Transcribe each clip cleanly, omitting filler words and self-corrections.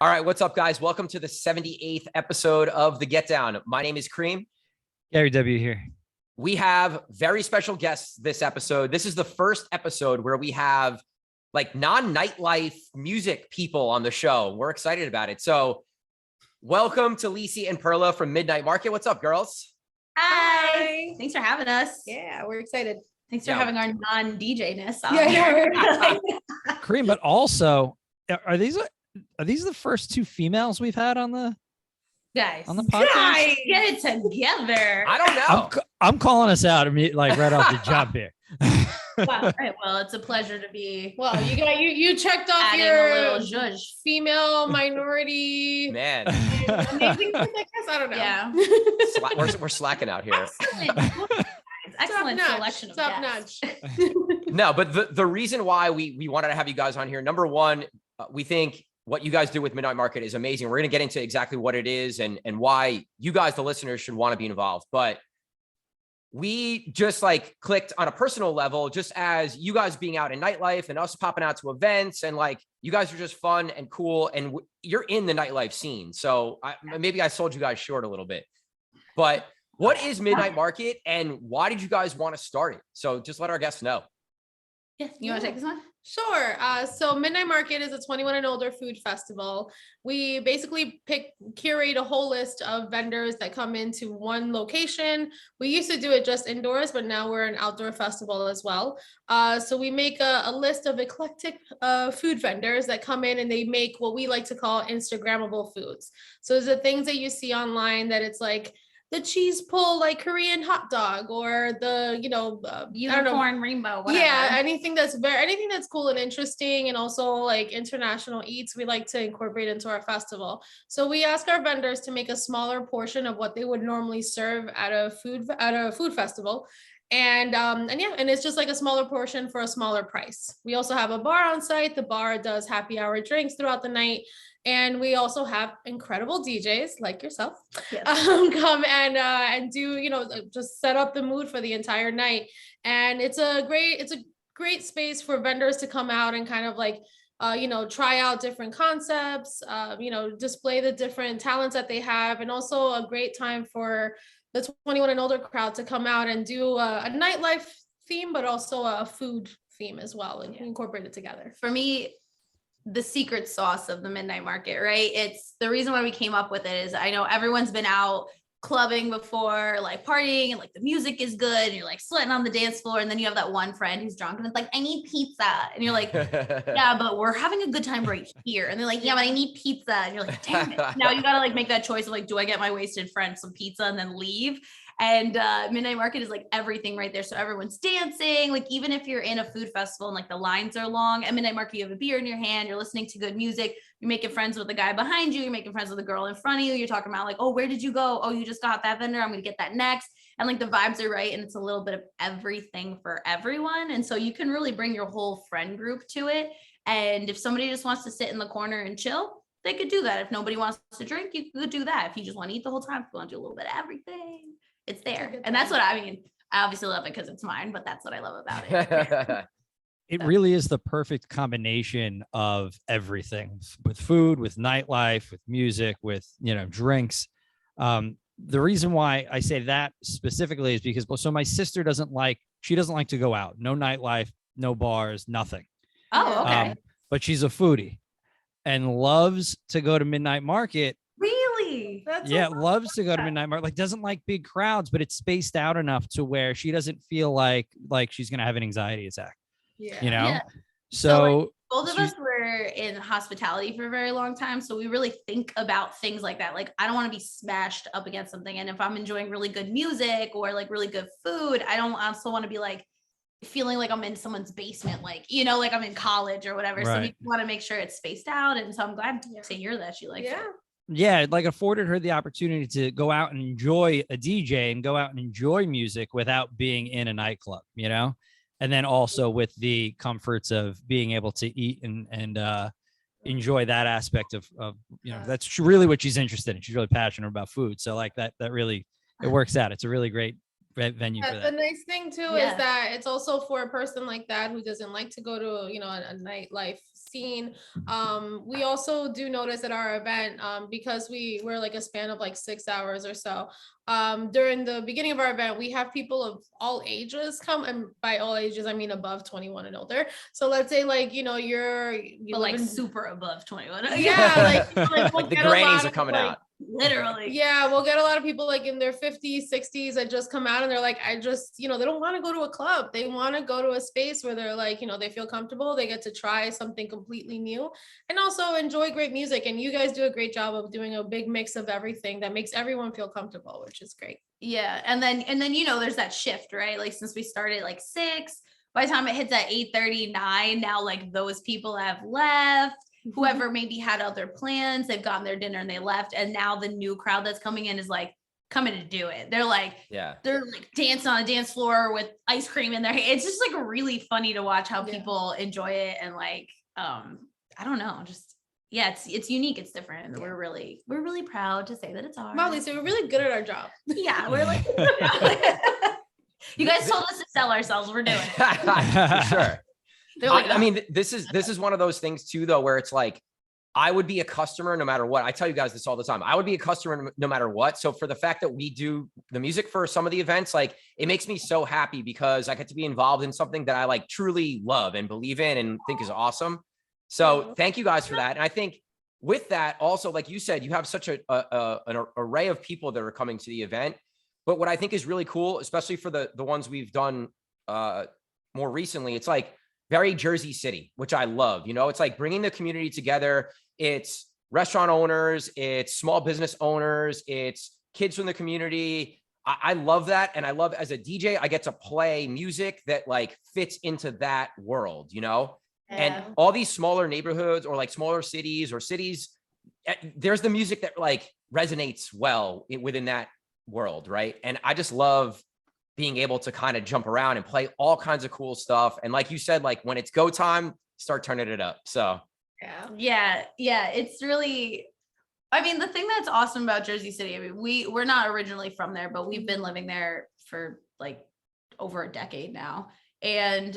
All right, what's up, guys? Welcome to the 78th episode of The Get Down. My name is Cream. Gary W. here. We have very special guests this episode. This is the first episode where we have like non-nightlife music people on the show. We're excited about it. So welcome to Lisi and Perla from Midnight Market. What's up, girls? Hi. Thanks for having us. Yeah, we're excited. Thanks for having our non-DJ-ness on. Yeah, Cream, but also, are these the first two females we've had on the Guys, podcast? Get it together. I don't know. I'm calling us out like right off the jump here. Wow, right. Well, it's a pleasure to be. Well, you checked off adding your a little zhuzh. female minority. Man, Amazing, I guess. I don't know. Yeah. we're slacking out here. Excellent selection of Top guests. notch. No, but the reason why we wanted to have you guys on here, number one, we think what you guys do with Midnight Market is amazing. We're going to get into exactly what it is and why you guys, the listeners, should want to be involved. But we just like clicked on a personal level, just as you guys being out in nightlife and us popping out to events, and like you guys are just fun and cool, and you're in the nightlife scene. So maybe I sold you guys short a little bit, but what is Midnight Market and why did you guys want to start it? So just let our guests know. Yeah. You want to take this one? Sure. So Midnight Market is a 21 and older food festival. We basically curate a whole list of vendors that come into one location. We used to do it just indoors, but now we're an outdoor festival as well. So we make a list of eclectic food vendors that come in and they make what we like to call Instagrammable foods. So it's the things that you see online that it's like the cheese pull, like Korean hot dog, or the, Unicorn rainbow, whatever. Yeah, anything that's cool and interesting, and also like international eats, we like to incorporate into our festival. So we ask our vendors to make a smaller portion of what they would normally serve at a food festival. And it's just like a smaller portion for a smaller price. We also have a bar on site. The bar does happy hour drinks throughout the night. And we also have incredible DJs like yourself, Yes. Come and do, just set up the mood for the entire night. And it's a great space for vendors to come out and kind of like, try out different concepts, display the different talents that they have, and also a great time for the 21 and older crowd to come out and do a nightlife theme, but also a food theme as well, and incorporate it together. For me, the secret sauce of the Midnight Market, right? It's the reason why we came up with it is I know everyone's been out clubbing before, like partying, and like the music is good and you're like sweating on the dance floor, and then you have that one friend who's drunk and it's like, I need pizza, and you're like, yeah, but we're having a good time right here, and they're like, yeah, but I need pizza, and you're like, damn it. Now you gotta like make that choice of like, do I get my wasted friend some pizza and then leave? And Midnight Market is like everything right there. So everyone's dancing. Like even if you're in a food festival and like the lines are long, at Midnight Market, you have a beer in your hand, you're listening to good music, you're making friends with the guy behind you, you're making friends with the girl in front of you, you're talking about like, oh, where did you go? Oh, you just got that vendor, I'm gonna get that next. And like the vibes are right. And it's a little bit of everything for everyone. And so you can really bring your whole friend group to it. And if somebody just wants to sit in the corner and chill, they could do that. If nobody wants to drink, you could do that. If you just want to eat the whole time, if you want to do a little bit of everything, it's there. And that's what I mean. I obviously love it because it's mine, but that's what I love about it. It really is the perfect combination of everything, with food, with nightlife, with music, with, drinks. The reason why I say that specifically is because, so my sister doesn't like to go out, no nightlife, no bars, nothing. Oh, okay. But she's a foodie and loves to go to Midnight Market. Really? Loves to go to Midnight Market. Like doesn't like big crowds, but it's spaced out enough to where she doesn't feel like she's gonna have an anxiety attack. Yeah. So like, both of us were in hospitality for a very long time, so we really think about things like that. Like I don't want to be smashed up against something, and if I'm enjoying really good music or like really good food, I don't also want to be like feeling like I'm in someone's basement, like like I'm in college or whatever. Right. So we want to make sure it's spaced out, and so I'm glad to hear that she likes it. Yeah, it like afforded her the opportunity to go out and enjoy a DJ and go out and enjoy music without being in a nightclub, and then also with the comforts of being able to eat and enjoy that aspect of that's really what she's interested in. She's really passionate about food, so like that really it works out. It's a really great venue for that. The nice thing too is that it's also for a person like that who doesn't like to go to a nightlife scene. We also do notice at our event, because we're like a span of like 6 hours or so. During the beginning of our event, we have people of all ages come, and by all ages, I mean above 21 and older. So let's say like, you But like super above 21. Yeah, like, we'll Like the get a grannies lot are of, coming like, out. Literally. yeah, we'll get a lot of people like in their 50s, 60s that just come out and they're like, I just, they don't want to go to a club. They want to go to a space where they're like, they feel comfortable. They get to try something completely new and also enjoy great music. And you guys do a great job of doing a big mix of everything that makes everyone feel comfortable, which is great. Yeah. And then, there's that shift, right? Like since we started like 6, by the time it hits at 8:39, now like those people have left. Whoever maybe had other plans, they've gotten their dinner and they left. And now the new crowd that's coming in is like coming to do it. They're like, they're like dancing on a dance floor with ice cream in their hand. It's just like really funny to watch how people enjoy it. And like, I don't know, just, it's unique. It's different. And we're really proud to say that it's ours. Wow, Lisa, we're really good at our job. Yeah. We're like, you guys told us to sell ourselves. We're doing it. For sure. Like, I mean, this is one of those things too, though, where it's like, I would be a customer no matter what. I tell you guys this all the time. I would be a customer no matter what. So for the fact that we do the music for some of the events, like it makes me so happy because I get to be involved in something that I like truly love and believe in and think is awesome. So thank you guys for that. And I think with that also, like you said, you have such an array of people that are coming to the event. But what I think is really cool, especially for the ones we've done more recently, it's like very Jersey City, which I love. It's like bringing the community together. It's restaurant owners, it's small business owners, it's kids from the community. I love that. And I love as a DJ, I get to play music that like fits into that world, and all these smaller neighborhoods or like smaller cities or cities, there's the music that like resonates well within that world. Right. And I just love being able to kind of jump around and play all kinds of cool stuff. And like you said, like when it's go time, start turning it up. So yeah. It's really, I mean, the thing that's awesome about Jersey City, I mean, we're not originally from there, but we've been living there for like over a decade now. And,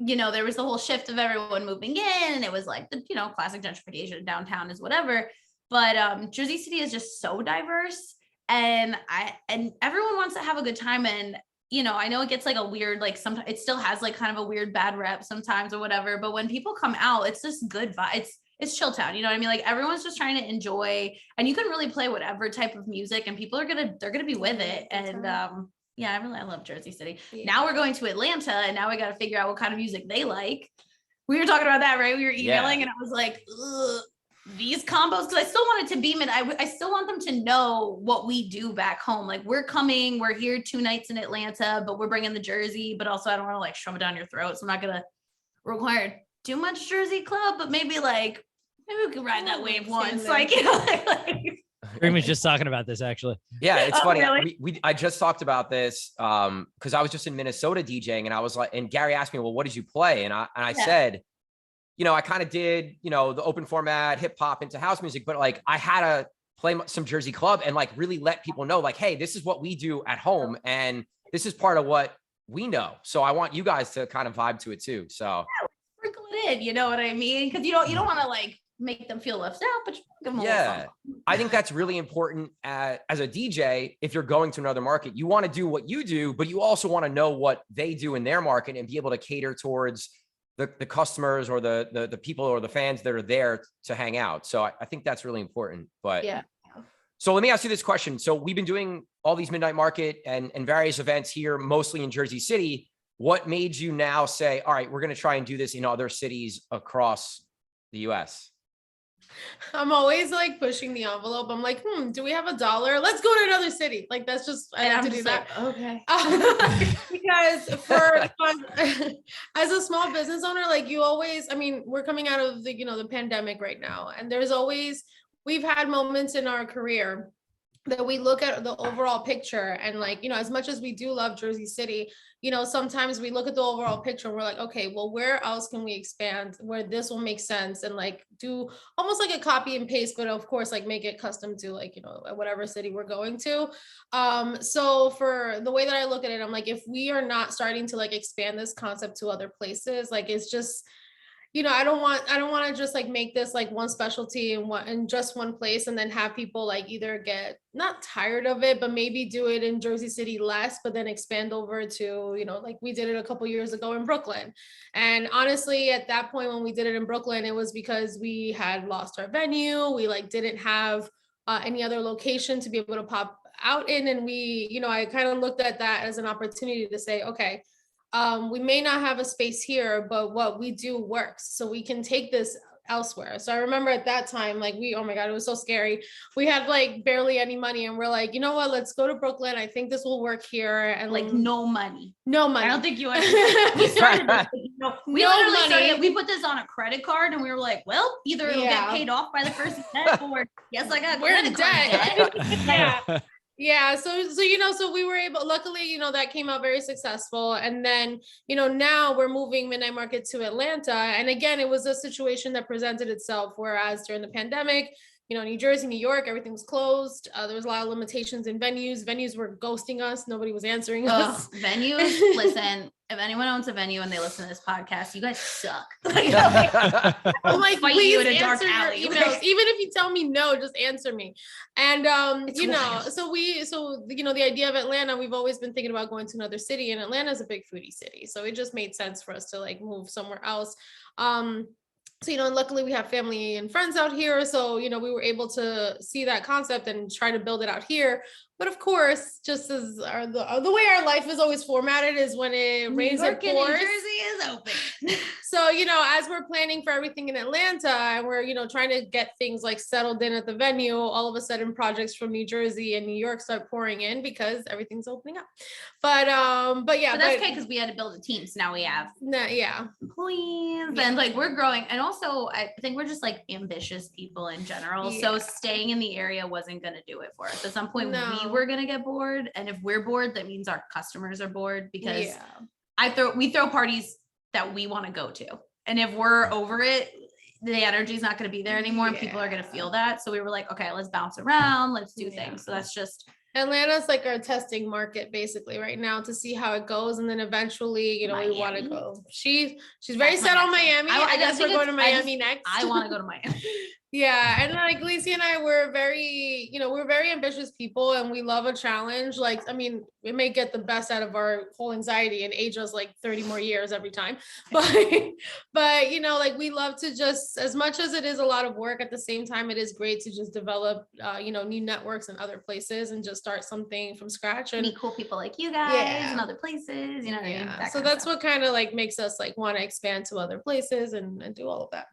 there was the whole shift of everyone moving in and it was like the, classic gentrification downtown is whatever. But Jersey City is just so diverse. And everyone wants to have a good time. And, I know it gets like a weird, like sometimes it still has like kind of a weird bad rep sometimes or whatever. But when people come out, it's just good vibe. It's chill town. You know what I mean? Like everyone's just trying to enjoy and you can really play whatever type of music and people they're going to be with it. And I love Jersey City. Yeah. Now we're going to Atlanta and now we got to figure out what kind of music they like. We were talking about that, right? We were emailing and I was like, ugh. These combos, because I still want it to be I still want them to know what we do back home. Like we're here 2 nights in Atlanta, but we're bringing the Jersey, but also I don't want to like shove it down your throat. So I'm not going to require too much Jersey club, but maybe we can ride that wave once. Like, Kareem was just talking about this actually. Yeah, it's funny. Really? I just talked about this because I was just in Minnesota DJing and I was like, and Gary asked me, well, what did you play? And I said, I kind of did, the open format hip hop into house music, but like I had to play some Jersey club and like really let people know like, hey, this is what we do at home. And this is part of what we know. So I want you guys to kind of vibe to it too. So sprinkle it in, you know what I mean? Because you don't want to like make them feel left out, but you give them a little something. I think that's really important as a DJ. If you're going to another market, you want to do what you do, but you also want to know what they do in their market and be able to cater towards the customers or the people or the fans that are there to hang out. So I think that's really important. But so let me ask you this question. So we've been doing all these midnight market and various events here, mostly in Jersey City. What made you now say, all right, we're going to try and do this in other cities across the US? I'm always like pushing the envelope. I'm like, do we have $1? Let's go to another city. Like that's just I have to do that. Like, okay. Because as a small business owner, like you always, I mean, we're coming out of the pandemic right now, and we've had moments in our career that we look at the overall picture and like, as much as we do love Jersey City, sometimes we look at the overall picture and we're like, okay, well, where else can we expand where this will make sense and like do almost like a copy and paste, but of course, like make it custom to like, whatever city we're going to. So for the way that I look at it, I'm like, if we are not starting to like expand this concept to other places, like I don't want to just like make this like one specialty in just one place and then have people like either get not tired of it, but maybe do it in Jersey City less, but then expand over to, like we did it a couple years ago in Brooklyn. And honestly, at that point when we did it in Brooklyn, it was because we had lost our venue. We like didn't have any other location to be able to pop out in. And we, I kind of looked at that as an opportunity to say, okay, we may not have a space here, but what we do works. So we can take this elsewhere. So I remember at that time, like oh my God, it was so scary. We had like barely any money and we're like, you know what, let's go to Brooklyn. I think this will work here. And like no money. I don't think you understand. We started this, we literally started, we put this on a credit card and we were like, well, either it'll get paid off by the first event or yes, I got we're in debt. Yeah. Yeah. So we were able, luckily, that came out very successful. And then, now we're moving Midnight Market to Atlanta. And again, it was a situation that presented itself, whereas during the pandemic, New Jersey, New York, everything was closed. There was a lot of limitations in venues. Venues were ghosting us. Nobody was answering us. Venues, listen, if anyone owns a venue and they listen to this podcast, you guys suck. I'm like, please you in a dark alley. Even if you tell me no, just answer me. And so the idea of Atlanta, we've always been thinking about going to another city, and Atlanta is a big foodie city, so it just made sense for us to like move somewhere else. So, and luckily we have family and friends out here. So, we were able to see that concept and try to build it out here. But of course, just as the way our life is always formatted is when it rains, it pours. New Jersey is open. So, as we're planning for everything in Atlanta and we're, trying to get things like settled in at the venue, all of a sudden projects from New Jersey and New York start pouring in because everything's opening up. But yeah. But that's okay because we had to build a team. So now we have employees and like we're growing. And also I think we're just like ambitious people in general. So staying in the area wasn't going to do it for us. At some point we were going to get bored. And if we're bored, that means our customers are bored because we throw parties that we want to go to. And if we're over it, the energy is not going to be there anymore and people are going to feel that. So we were like, okay, let's bounce around. Let's do things. So that's just Atlanta's like our testing market basically right now to see how it goes. And then eventually, we want to go. She's very set on Miami. I guess we're going to Miami next. I want to go to Miami. Yeah. And like Lisi and I were we're very ambitious people and we love a challenge. Like, I mean, we may get the best out of our whole anxiety and age us like 30 more years every time. But like we love to just, as much as it is a lot of work, at the same time, it is great to just develop, new networks in other places and just start something from scratch and meet cool people like you guys in other places, what I mean? So that's what kind of like makes us like want to expand to other places and do all of that.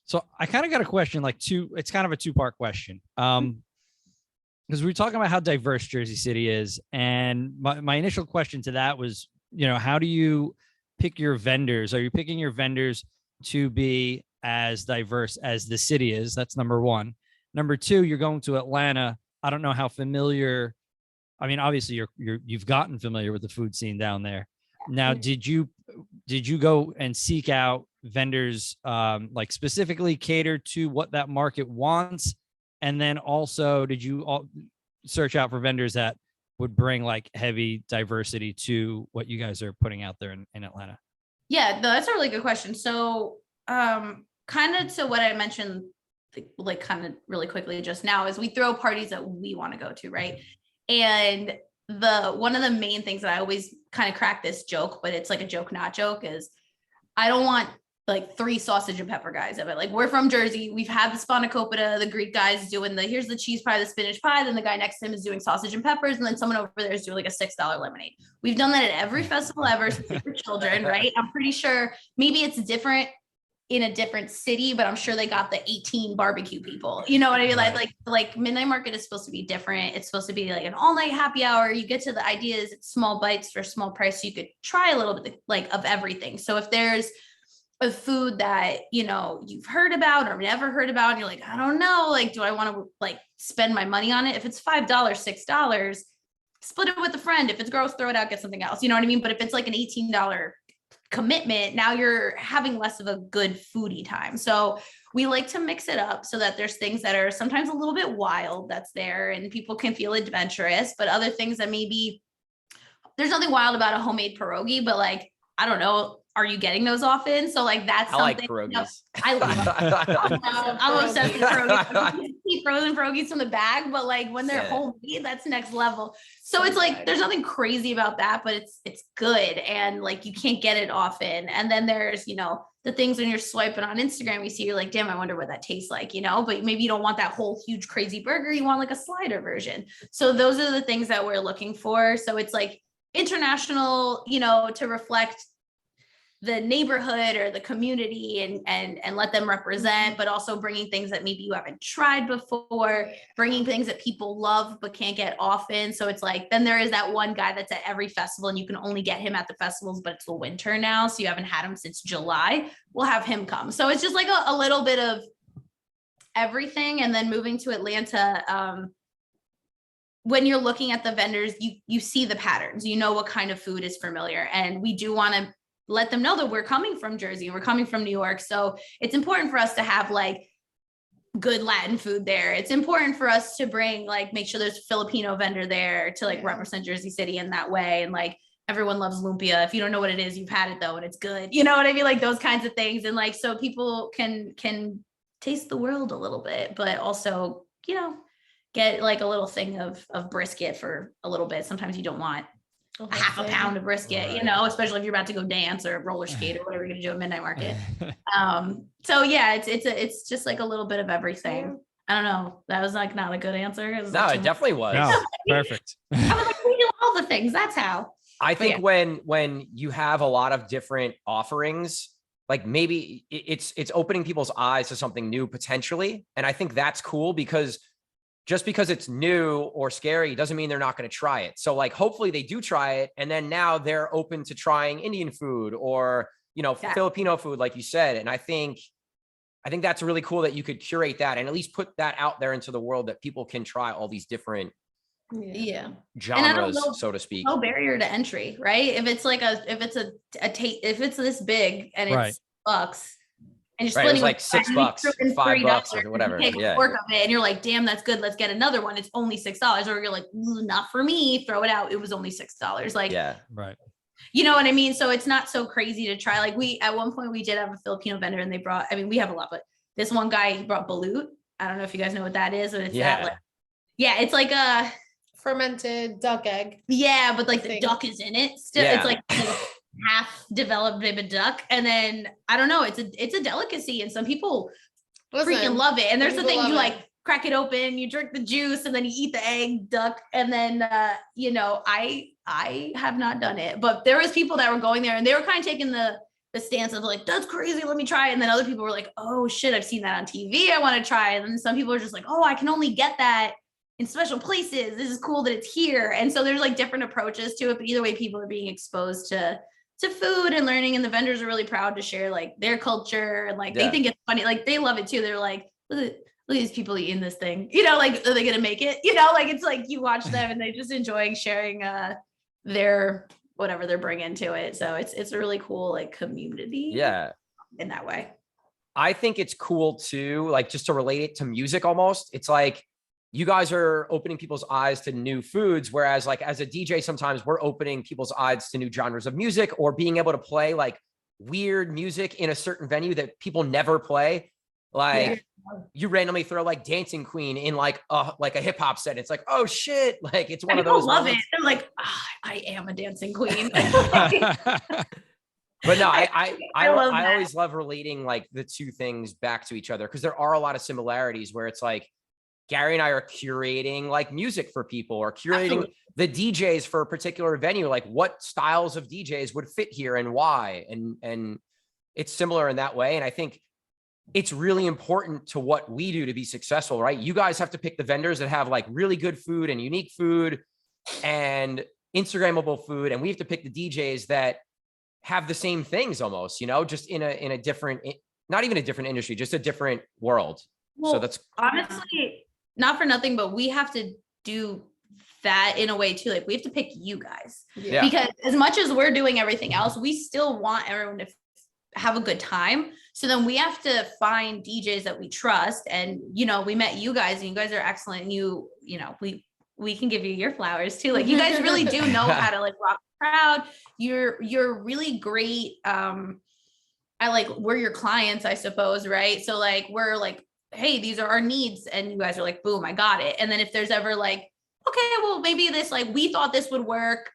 So I kind of got a question, it's kind of a two-part question. Because we were talking about how diverse Jersey City is. And my initial question to that was, how do you pick your vendors? Are you picking your vendors to be as diverse as the city is? That's number one. Number two, you're going to Atlanta. I don't know how familiar, I mean, obviously you've gotten familiar with the food scene down there. Now, did you go and seek out vendors like specifically cater to what that market wants? And then also, did you search out for vendors that would bring like heavy diversity to what you guys are putting out there in Atlanta? Yeah, no, that's a really good question. So kind of to what I mentioned, like kind of really quickly just now, is we throw parties that we want to go to, right? And one of the main things that I always kind of crack this joke, but it's like a joke, not joke, is I don't want like 3 sausage and pepper guys of it. Like, we're from Jersey. We've had the spanakopita, the Greek guys doing here's the cheese pie, the spinach pie. Then the guy next to him is doing sausage and peppers. And then someone over there is doing like a $6 lemonade. We've done that at every festival ever since we were children, right? I'm pretty sure maybe it's different in a different city, but I'm sure they got the 18 barbecue people. You know what I mean? Like Midnight Market is supposed to be different. It's supposed to be like an all night happy hour. You get to the ideas, it's small bites for small price. So you could try a little bit like of everything. So if there's a food that, you've heard about or never heard about, and you're like, I don't know, like, do I want to like spend my money on it? If it's $5, $6, split it with a friend. If it's gross, throw it out, get something else. You know what I mean? But if it's like an $18 commitment, now you're having less of a good foodie time. So we like to mix it up so that there's things that are sometimes a little bit wild that's there and people can feel adventurous, but other things that maybe there's nothing wild about a homemade pierogi, but like, I don't know, are you getting those often? So like that's I like something pierogies. I love. I'm obsessed with pierogies. You eat frozen pierogies from the bag, but like when they're homemade, that's next level. So it's like there's nothing crazy about that, but it's good, and like you can't get it often. And then there's, you know, the things when you're swiping on Instagram, you see, you're like, damn, I wonder what that tastes like, you know, but maybe you don't want that whole huge crazy burger. You want like a slider version. So those are the things that we're looking for. So it's like international, you know, to reflect the neighborhood or the community and let them represent, but also bringing things that maybe you haven't tried before, bringing things that people love but can't get often. So it's like, then there is that one guy that's at every festival and you can only get him at the festivals, but it's the winter now, so you haven't had him since July. We'll have him come. So it's just like a little bit of everything. And then moving to Atlanta, when you're looking at the vendors, you see the patterns, you know what kind of food is familiar, and we do want to let them know that we're coming from Jersey and we're coming from New York. So it's important for us to have like good Latin food there. It's important for us to bring, like, make sure there's a Filipino vendor there to like represent Jersey City in that way. And like, everyone loves lumpia. If you don't know what it is, you've had it though, and it's good. You know what I mean? Like those kinds of things. And like, so people can taste the world a little bit, but also, you know, get like a little thing of brisket for a little bit. Sometimes you don't want a half a pound of brisket, you know, especially if you're about to go dance or roller skate or whatever you're gonna do at Midnight Market. So yeah, it's just like a little bit of everything. I don't know. That was like not a good answer. No, it definitely was. No, perfect. I was like, we do all the things. That's how. I think when you have a lot of different offerings, like maybe it's opening people's eyes to something new potentially. And I think that's cool, because just because it's new or scary doesn't mean they're not going to try it. So like, hopefully they do try it. And then now they're open to trying Indian food or, you know, Filipino food, like you said. And I think that's really cool that you could curate that and at least put that out there into the world, that people can try all these different genres, so to speak. No barrier to entry, right? If it's like if it's this big and it's $6 and you're splitting, it was like $6, $5 or whatever. You take a fork of it and you're like, damn, that's good. Let's get another one. It's only $6. Or you're like, not for me. Throw it out. It was only $6. Like, you know what I mean? So it's not so crazy to try. Like at one point we did have a Filipino vendor and they brought, I mean, we have a lot, but this one guy, he brought balut. I don't know if you guys know what that is, but it's that like, it's like a fermented duck egg. Yeah, but like the duck is in it still. It's like half developed baby duck, and then I don't know, it's a delicacy, and some people freaking love it. And there's the thing, you like crack it open, you drink the juice, and then you eat the egg duck, and then you know, I have not done it, but there was people that were going there and they were kind of taking the stance of like, that's crazy, let me try it. And then other people were like, oh shit, I've seen that on TV, I want to try it. And then some people are just like, oh, I can only get that in special places, this is cool that it's here. And so there's like different approaches to it, but either way, people are being exposed to food and learning, and the vendors are really proud to share like their culture, and like they think it's funny, like they love it too. They're like, look at these people eating this thing, you know, like, are they gonna make it, you know, like it's like you watch them and they just enjoying sharing their whatever they're bringing to it. So it's a really cool like community in that way. I think it's cool too, like just to relate it to music almost. It's like you guys are opening people's eyes to new foods, whereas like as a DJ, sometimes we're opening people's eyes to new genres of music, or being able to play like weird music in a certain venue that people never play. Like you randomly throw like Dancing Queen in like a hip hop set. It's like, oh shit. Like it's one of those love moments. it. They're like, I am a dancing queen. But no, I always love relating like the two things back to each other, because there are a lot of similarities where it's like Gary and I are curating like music for people, or curating the DJs for a particular venue, like what styles of DJs would fit here and why. And it's similar in that way. And I think it's really important to what we do to be successful, right? You guys have to pick the vendors that have like really good food and unique food and Instagrammable food. And we have to pick the DJs that have the same things almost, you know, just in a different, not even a different industry, just a different world. Well, so that's honestly not for nothing, but we have to do that in a way too. Like we have to pick you guys because as much as we're doing everything else, we still want everyone to have a good time. So then we have to find DJs that we trust. And, you know, we met you guys and you guys are excellent. And you know, we can give you your flowers too. Like you guys really do know how to like rock proud. You're really great. We're your clients, I suppose, right? So like, we're like, hey, these are our needs. And you guys are like, boom, I got it. And then if there's ever like, okay, well, maybe this, like, we thought this would work.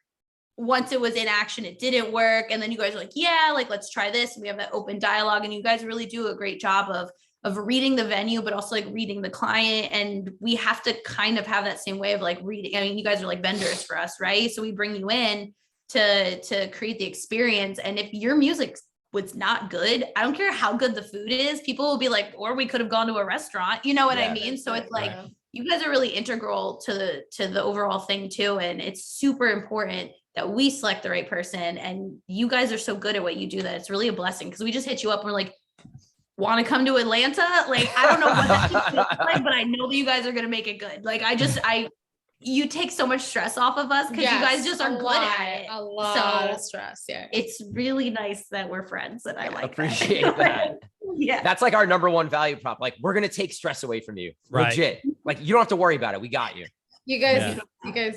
Once it was in action, it didn't work. And then you guys are like, yeah, like, let's try this. And we have that open dialogue. And you guys really do a great job of reading the venue, but also like reading the client. And we have to kind of have that same way of like reading. I mean, you guys are like vendors for us, right? So we bring you in to create the experience. And if your music was not good, I don't care how good the food is, people will be like, or we could have gone to a restaurant, you know what I mean? So it's like, you guys are really integral to the overall thing too. And it's super important that we select the right person. And you guys are so good at what you do that it's really a blessing, because we just hit you up and we're like, want to come to Atlanta? Like, I don't know what that looks like, but I know that you guys are going to make it good. Like, you take so much stress off of us, because you guys just are good at it. A lot of stress. Yeah. It's really nice that we're friends, and I like appreciate that. Yeah. That's like our number one value prop. Like, we're going to take stress away from you. Right. Legit. Like, you don't have to worry about it. We got you. You guys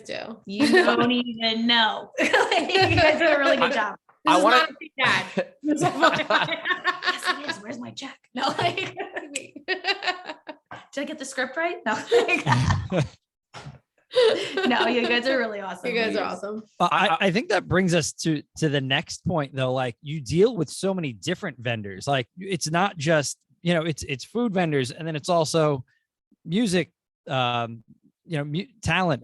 do. You don't even know. You guys do a really good job. I want to be dad. Yes, it is. Where's my check? No, like, did I get the script right? No. No, you guys are really awesome. You guys are awesome. I think that brings us to the next point, though. Like, you deal with so many different vendors. Like, it's not just, it's food vendors, and then it's also music, talent,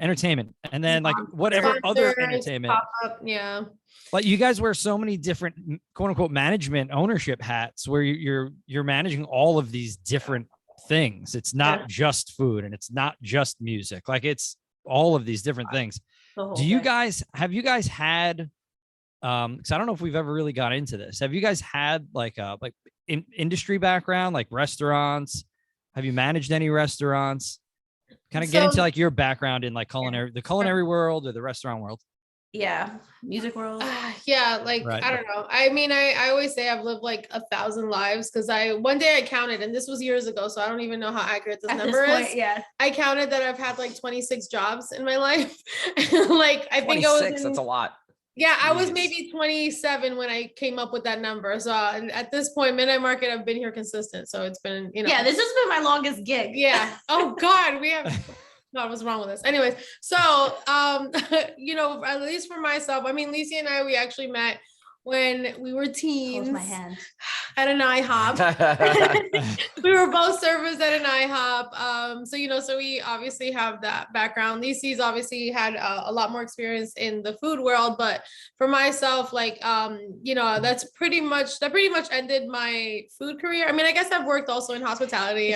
entertainment, and then like whatever other entertainment. Yeah. Like, you guys wear so many different quote unquote management ownership hats, where you're managing all of these different things. It's not just food, and it's not just music. Like, it's all of these have you guys had, because I don't know if we've ever really got into this. Have you guys had like industry background, like restaurants? Have you managed any restaurants? Kind of get into like your background in like the culinary world or the restaurant world. Yeah. Music world. Yeah. Like, right. I don't know. I mean, I always say I've lived like 1,000 lives, because one day I counted, and this was years ago, so I don't even know how accurate this number is. Yeah. I counted that I've had like 26 jobs in my life. Like, I think that's a lot. Yeah, I was maybe 27 when I came up with that number. So at this point, Midnight Market, I've been here consistent. So it's been, Yeah, this has been my longest gig. Yeah. Oh God, God, what's wrong with us? Anyways, so at least for myself, I mean, Lisi and I, we actually met when we were teens. Hold my hand. At an IHOP. We were both servers at an IHOP. So we obviously have that background. Lisi's obviously had a lot more experience in the food world, but for myself, like, that pretty much ended my food career. I mean, I guess I've worked also in hospitality.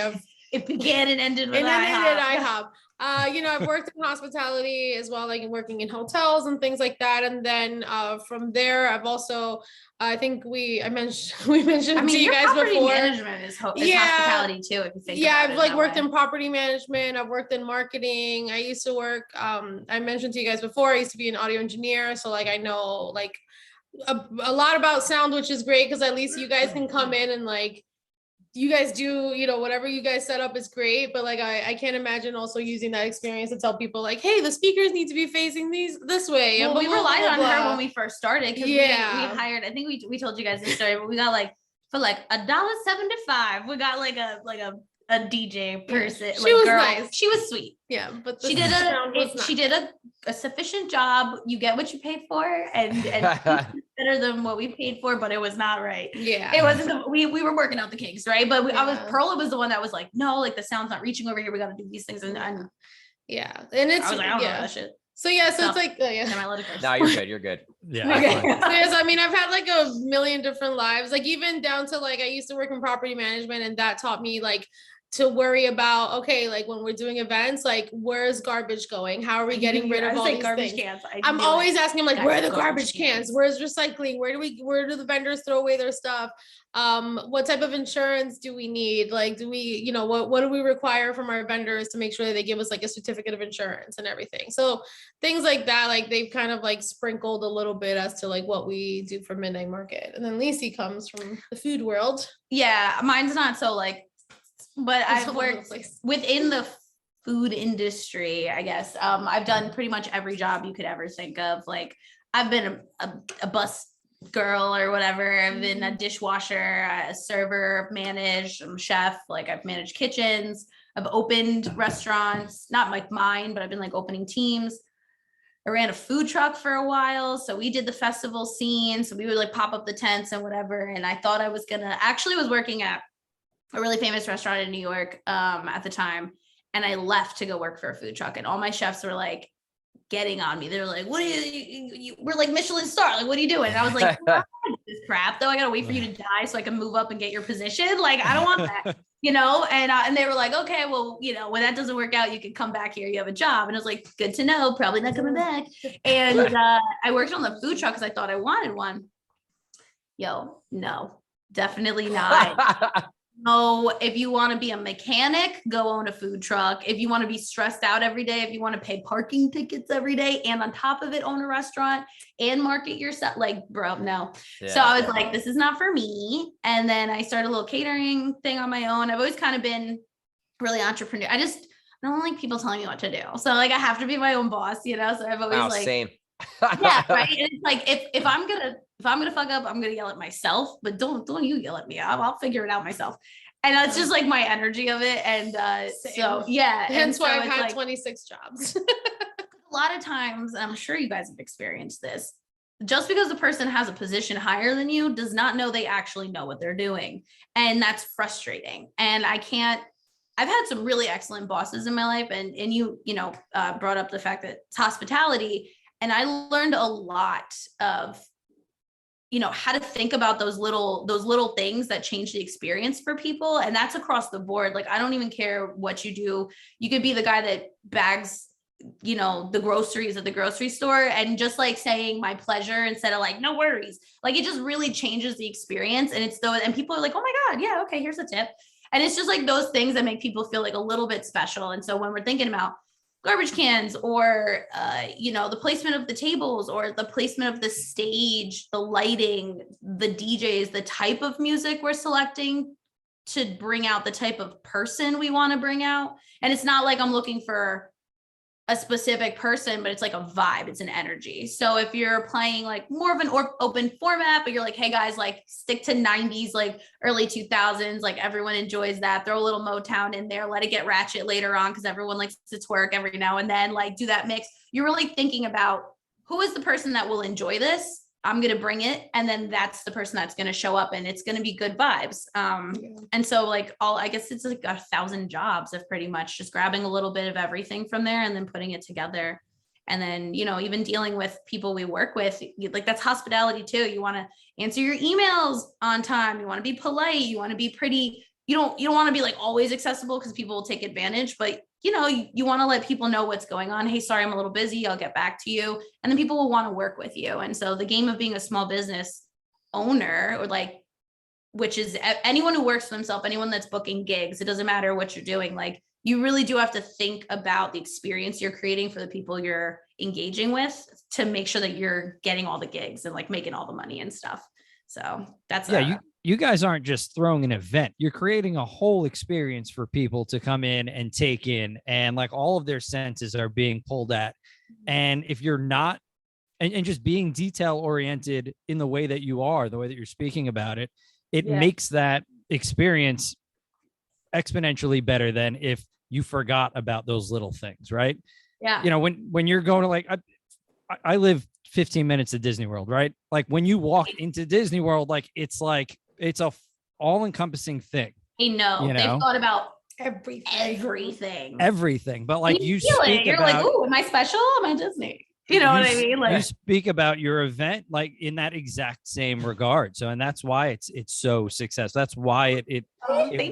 It began and ended with IHOP. I've worked in hospitality as well, like working in hotels and things like that. And then from there, I've also, I think we mentioned to you guys before. Management is hospitality too. If you think I've like worked in property management. I've worked in marketing. I used to work. I mentioned to you guys before, I used to be an audio engineer. So like, I know like a lot about sound, which is great, because at least you guys can come in and like, you guys do, whatever you guys set up is great, but like I can't imagine also using that experience to tell people like, hey, the speakers need to be facing this way. Well, we relied on her when we first started, because we hired, I think we told you guys this story, but we got like for like $1.75, we got like a DJ person. She was nice. She was sweet. Yeah, but she did a sufficient job. You get what you paid for, and better than what we paid for, but it was not right. Yeah, it wasn't. We were working out the kinks, right? But Perla was the one that was like, no, like the sound's not reaching over here. We got to do these things, and yeah, and it's I was like, I don't know that shit. So yeah, so it's like No, you're good. You're good. Yeah. Okay. Yes, I mean, I've had like a million different lives, like even down to like I used to work in property management, and that taught me like to worry about, okay, like when we're doing events, like where's garbage going? How are we getting rid of all these garbage things? Cans. I'm always asking them like, where are the garbage cans? Where's recycling? Where do the vendors throw away their stuff? What type of insurance do we need? Like, do we, what do we require from our vendors to make sure that they give us like a certificate of insurance and everything? So things like that, like they've kind of like sprinkled a little bit as to like what we do for Midnight Market. And then Lisi comes from the food world. Yeah, mine's not so like, but I've worked within the food industry, I guess. I've done pretty much every job you could ever think of. Like I've been a bus girl or whatever. I've been a dishwasher, a server, managed, I'm a chef. Like I've managed kitchens. I've opened restaurants, not like mine, but I've been like opening teams. I ran a food truck for a while. So we did the festival scene. So we would like pop up the tents and whatever. And I thought I was actually was working at a really famous restaurant in New York at the time. And I left to go work for a food truck. And all my chefs were like getting on me. They're like, what are you we're like Michelin star. Like, what are you doing? And I was like, this crap though. I gotta wait for you to die so I can move up and get your position. Like, I don't want that. And they were like, okay, well, when that doesn't work out, you can come back here. You have a job. And I was like, good to know, probably not coming back. And I worked on the food truck because I thought I wanted one. No, definitely not. No, if you want to be a mechanic, go own a food truck. If you want to be stressed out every day, if you want to pay parking tickets every day, and on top of it, own a restaurant and market yourself, like, bro, no. Yeah. So I was like, this is not for me. And then I started a little catering thing on my own. I've always kind of been really entrepreneur. I don't like people telling me what to do. So like, I have to be my own boss, so I've always same. Yeah, right. And it's like, if I'm gonna fuck up, I'm gonna yell at myself, but don't you yell at me. I'll figure it out myself. And that's just like my energy of it. And so yeah. Hence why so I've had like, 26 jobs. a lot of times, and I'm sure you guys have experienced this, just because the person has a position higher than you does not know they actually know what they're doing. And that's frustrating. And I've had some really excellent bosses in my life. And you brought up the fact that it's hospitality. And I learned a lot of, how to think about those little things that change the experience for people. And that's across the board. Like, I don't even care what you do. You could be the guy that bags, the groceries at the grocery store, and just like saying my pleasure instead of like, no worries. Like, it just really changes the experience. And and people are like, oh my God, yeah, okay, here's a tip. And it's just like those things that make people feel like a little bit special. And so when we're thinking about garbage cans or, the placement of the tables or the placement of the stage, the lighting, the DJs, the type of music we're selecting to bring out the type of person we want to bring out. And it's not like I'm looking for a specific person, but it's like a vibe. It's an energy. So if you're playing like more of an open format, but you're like, hey guys, like stick to 90s, like early 2000s, like everyone enjoys that. Throw a little Motown in there, let it get ratchet later on because everyone likes to twerk every now and then, like do that mix. You're really thinking about who is the person that will enjoy this. I'm going to bring it. And then that's the person that's going to show up and it's going to be good vibes. And so like I guess it's like 1,000 jobs of pretty much just grabbing a little bit of everything from there and then putting it together. And then, even dealing with people we work with, like that's hospitality too. You want to answer your emails on time. You want to be polite. You want to be pretty, you don't want to be like always accessible because people will take advantage, but you want to let people know what's going on. Hey, sorry, I'm a little busy. I'll get back to you. And then people will want to work with you. And so the game of being a small business owner, or like, which is anyone who works for themselves, anyone that's booking gigs, it doesn't matter what you're doing. Like, you really do have to think about the experience you're creating for the people you're engaging with to make sure that you're getting all the gigs and like making all the money and stuff. So that's you guys aren't just throwing an event. You're creating a whole experience for people to come in and take in, and like all of their senses are being pulled at. And if you're not, and just being detail oriented in the way that you are, the way that you're speaking about it, it makes that experience exponentially better than if you forgot about those little things, right? Yeah. When you're going to like, I live 15 minutes to Disney World, right? Like when you walk into Disney World, like it's a all encompassing thing. I know. They've thought about everything. But like you speak you're about, like, oh, am I special? Am I Disney? You know what I mean? Like, you speak about your event like in that exact same regard. So, and that's why it's so successful. That's why it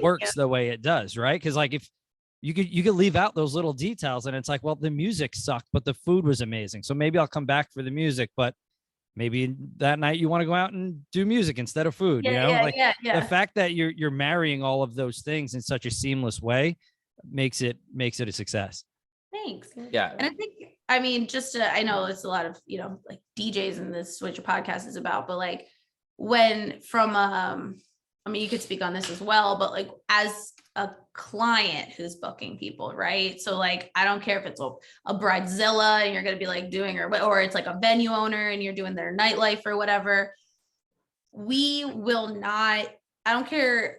works the way it does, right? Because like if you could leave out those little details and it's like, well, the music sucked, but the food was amazing. So maybe I'll come back for the music, but maybe that night you want to go out and do music instead of food. The fact that you're marrying all of those things in such a seamless way makes it a success. Thanks. Yeah. And I think, I know it's a lot of, like DJs and this is what your podcast is about, but like when from a I mean, you could speak on this as well, but like as a client who's booking people, right? So like, I don't care if it's a bridezilla and you're going to be like doing, or it's like a venue owner and you're doing their nightlife or whatever. We will not, I don't care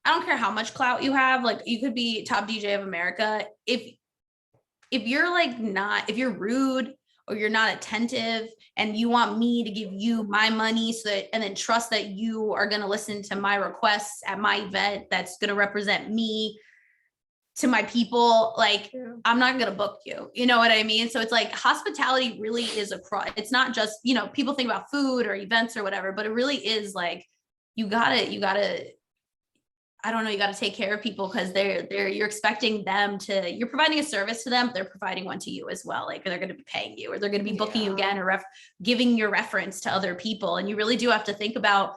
how much clout you have. Like you could be top DJ of America. If you're like if you're rude or you're not attentive and you want me to give you my money and then trust that you are going to listen to my requests at my event, that's going to represent me to my people, like I'm not going to book you. You know what I mean? So it's like hospitality really is it's not just, people think about food or events or whatever, but it really is like, you gotta take care of people because you're expecting them you're providing a service to them, but they're providing one to you as well. Like they're going to be paying you or they're going to be booking you again or giving your reference to other people. And you really do have to think about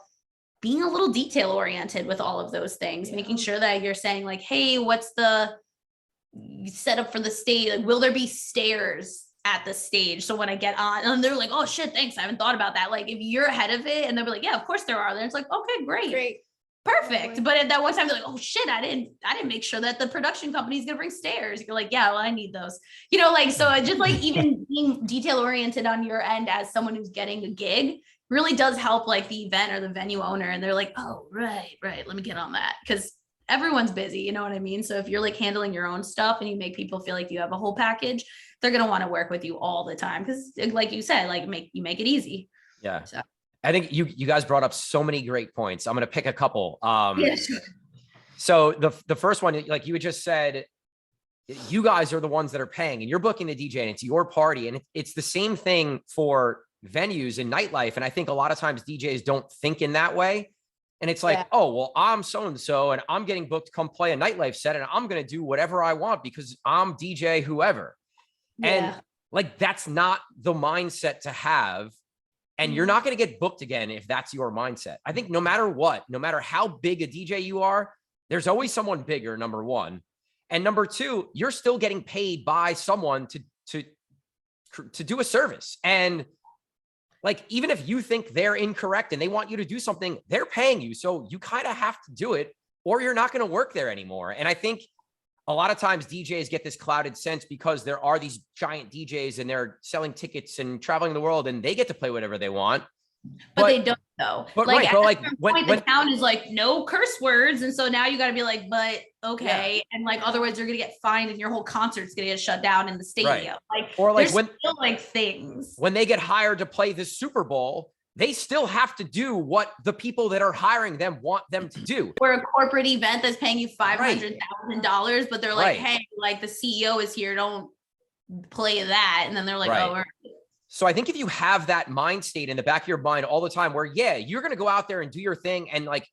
being a little detail oriented with all of those things, making sure that you're saying like, hey, what's the setup for the stage? Like, will there be stairs at the stage? So when I get on, and they're like, oh shit, thanks, I haven't thought about that. Like if you're ahead of it and they'll be like, yeah, of course there are. Then it's like, okay, great. Perfect. But at that one time, they're like, oh shit, I didn't make sure that the production company is gonna bring stairs. You're like, yeah, well, I need those. So it just like even being detail oriented on your end as someone who's getting a gig really does help like the event or the venue owner. And they're like, oh, right, let me get on that. Because everyone's busy, you know what I mean? So if you're like handling your own stuff and you make people feel like you have a whole package, they're gonna want to work with you all the time. Because like you said, like make it easy. Yeah. So. I think you guys brought up so many great points. I'm going to pick a couple. So the first one, like you had just said, you guys are the ones that are paying and you're booking the DJ and it's your party. And it's the same thing for venues and nightlife. And I think a lot of times DJs don't think in that way. And it's like, oh, well, I'm so-and-so and I'm getting booked to come play a nightlife set and I'm going to do whatever I want because I'm DJ whoever. And like, that's not the mindset to have. And you're not going to get booked again if that's your mindset. I think no matter what, no matter how big a DJ you are, there's always someone bigger, number one. And number two, you're still getting paid by someone to do a service. And like, even if you think they're incorrect and they want you to do something, they're paying you. So you kind of have to do it or you're not going to work there anymore. And I think a lot of times DJs get this clouded sense because there are these giant DJs and they're selling tickets and traveling the world and they get to play whatever they want. But they don't though. But like, when the town is like, no curse words. And so now you got to be like, but okay. Yeah. And like, otherwise you're going to get fined and your whole concert's going to get shut down in the stadium. Right. Like, or like when still like things. When they get hired to play the Super Bowl, they still have to do what the people that are hiring them want them to do. Or a corporate event that's paying you $500,000, but they're like, hey, like the CEO is here, don't play that. And then they're like, oh. So I think if you have that mind state in the back of your mind all the time where, you're going to go out there and do your thing and like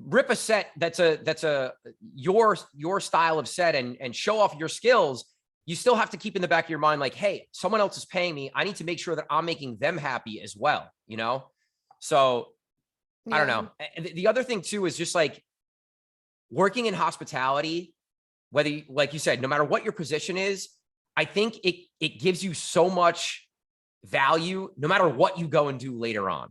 rip a set that's your style of set and show off your skills, you still have to keep in the back of your mind, like, hey, someone else is paying me. I need to make sure that I'm making them happy as well, So I don't know. The other thing too is just like working in hospitality, whether you, like you said, no matter what your position is, I think it gives you so much value no matter what you go and do later on,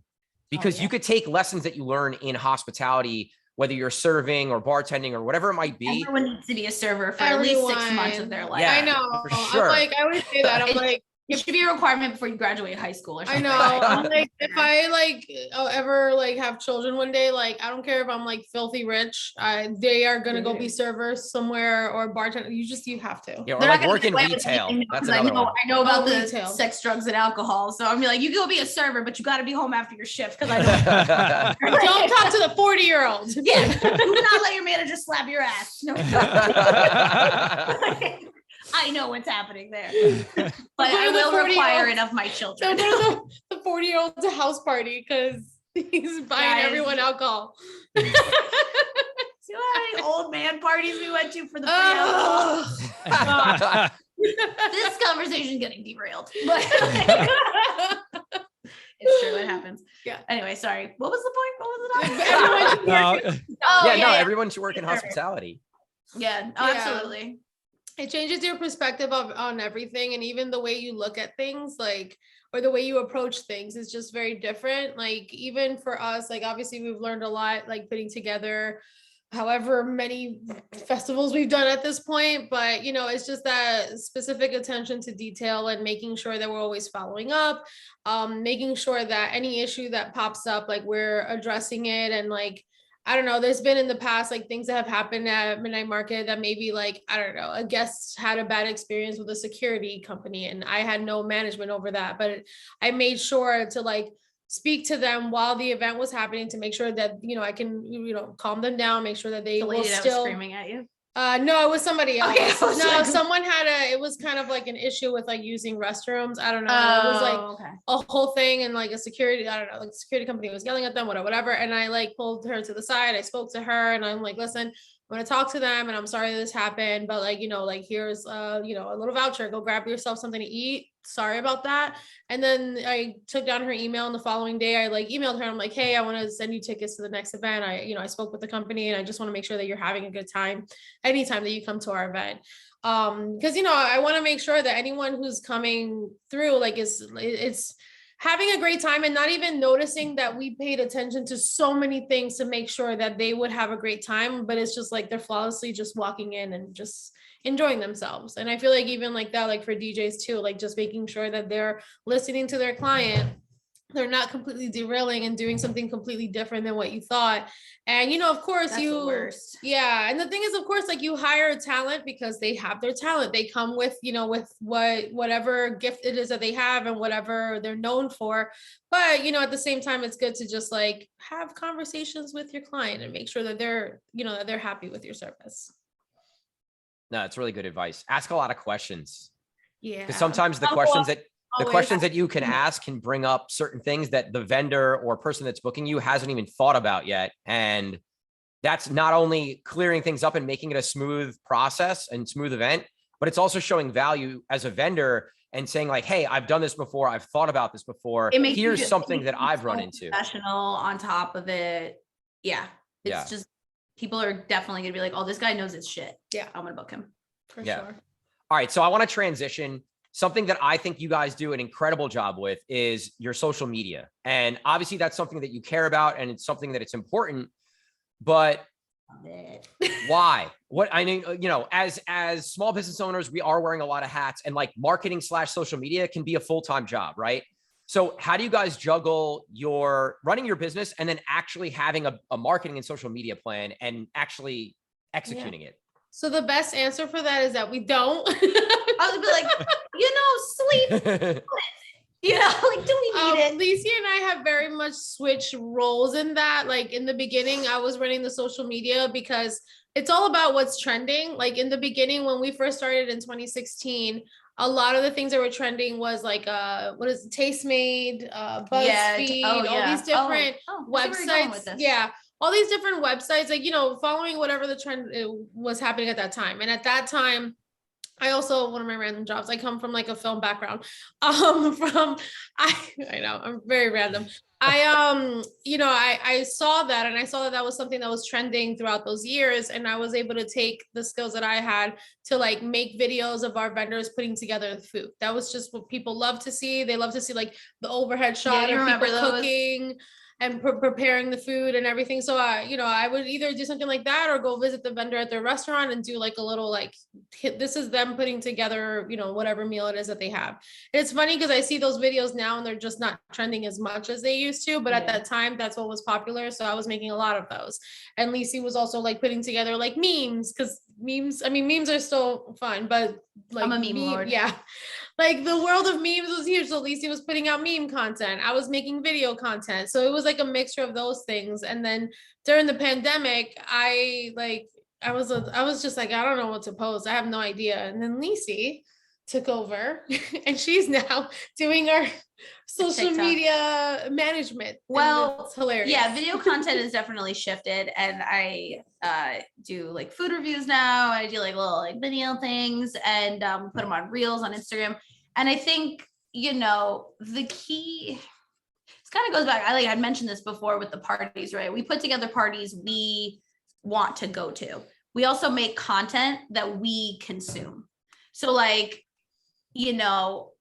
because you could take lessons that you learn in hospitality, whether you're serving or bartending or whatever it might be. Everyone needs to be a server for at least 6 months of their life. Yeah, I know. for sure. I always say that. I'm like, it should be a requirement before you graduate high school or something. I know. I'm like, if I like ever like have children one day, like I don't care if I'm like filthy rich, they are gonna go be servers somewhere or bartender. You have to. Yeah, or like work in retail. That's another one. I know about the sex, drugs, and alcohol. So I'm like, you can go be a server, but you got to be home after your shift because I don't talk to the 40-year-olds. Yeah, do not let your manager slap your ass. No. I know what's happening there, but I will require it of my children. So the 40-year-old's a house party because he's buying everyone alcohol. See how many old man parties we went to for the free alcohol? This conversation is getting derailed, but it's true. It happens. Yeah. Anyway, sorry. What was the point? What was it on? Everyone should work in hospitality. Yeah. Oh, absolutely. it changes your perspective on everything, and even the way you look at things, like, or the way you approach things is just very different. Like, even for us, like, obviously we've learned a lot, like putting together however many festivals we've done at this point, but you know, it's just that specific attention to detail and making sure that we're always following up, making sure that any issue that pops up, like we're addressing it. And like, I don't know, there's been in the past like things that have happened at Midnight Market that maybe, like, I don't know, a guest had a bad experience with a security company and I had no management over that, but I made sure to like speak to them while the event was happening to make sure that, you know, I can, you know, calm them down, make sure that they The will lady that was still screaming at you. no, it was somebody else. Okay, I was No, like- someone had it was kind of like an issue with like using restrooms. I don't know. It was like Oh, okay. a whole thing, and like a security, I don't know, like a security company was yelling at them, whatever. And I like pulled her to the side. I spoke to her and I'm like, listen, I'm gonna talk to them and I'm sorry this happened, but like, you know, like here's you know, a little voucher, go grab yourself something to eat. Sorry about that. And then I took down her email, and the following day I like emailed her. I'm like, hey, I want to send you tickets to the next event. You know, I spoke with the company and I just want to make sure that you're having a good time anytime that you come to our event. Because you know, I want to make sure that anyone who's coming through like it's having a great time, and not even noticing that we paid attention to so many things to make sure that they would have a great time, but it's just like they're flawlessly just walking in and just enjoying themselves. And I feel like even like that, like for DJs too, like just making sure that they're listening to their client, they're not completely derailing and doing something completely different than what you thought. And you know, of course, That's the worst. yeah. And the thing is, of course, like you hire talent because they have their talent. They come with, you know, with whatever gift it is that they have and whatever they're known for. But you know, at the same time, it's good to just like have conversations with your client and make sure that they're, you know, that they're happy with your service. No, it's really good advice. Ask a lot of questions, Yeah. because sometimes the questions that you can ask can bring up certain things that the vendor or person that's booking you hasn't even thought about yet. And that's not only clearing things up and making it a smooth process and smooth event, but it's also showing value as a vendor and saying like, hey, I've done this before. I've thought about this before. Here's something that I've run into. Professional on top of it. Yeah. It's just, people are definitely gonna be like, oh, this guy knows his shit. Yeah. I'm gonna book him. For sure. All right. So I want to transition. Something that I think you guys do an incredible job with is your social media. And obviously that's something that you care about and it's something that it's important, but why? What I mean, you know, as small business owners, we are wearing a lot of hats, and like marketing / social media can be a full-time job, right? So how do you guys juggle your running your business and then actually having a marketing and social media plan and actually executing it? So the best answer for that is that we don't. I would be like, you know, sweet. You know, like, do we need it? Lisi and I have very much switched roles in that. Like in the beginning, I was running the social media because it's all about what's trending. Like in the beginning, when we first started in 2016, a lot of the things that were trending was like, what is it? Tastemade, BuzzFeed, all these different websites. Yeah. All these different websites, like, you know, following whatever the trend was happening at that time. And at that time, I also, one of my random jobs, I come from like a film background. I know, I'm very random. You know, I saw that, and I saw that was something that was trending throughout those years. And I was able to take the skills that I had to like make videos of our vendors putting together the food. That was just what people love to see. They love to see like the overhead shot of people cooking and preparing the food and everything. So, you know, I would either do something like that or go visit the vendor at their restaurant and do like a little, like, this is them putting together, you know, whatever meal it is that they have. And it's funny because I see those videos now and they're just not trending as much as they used to, but at that time, that's what was popular. So I was making a lot of those. And Lisi was also like putting together like memes, because memes are still fun, but like I'm a meme lord. Yeah. Like the world of memes was huge. So Lisi was putting out meme content. I was making video content. So it was like a mixture of those things. And then during the pandemic, I was just like, I don't know what to post. I have no idea. And then Lisi took over and she's now doing our social TikTok. Media management. Well, it's hilarious. Yeah, video content has definitely shifted, and I do like food reviews now. I do like little like video things and put them on reels on Instagram. And I think, you know, the key, this kind of goes back. I had mentioned this before with the parties, right? We put together parties we want to go to. we also make content that we consume. So like, you know,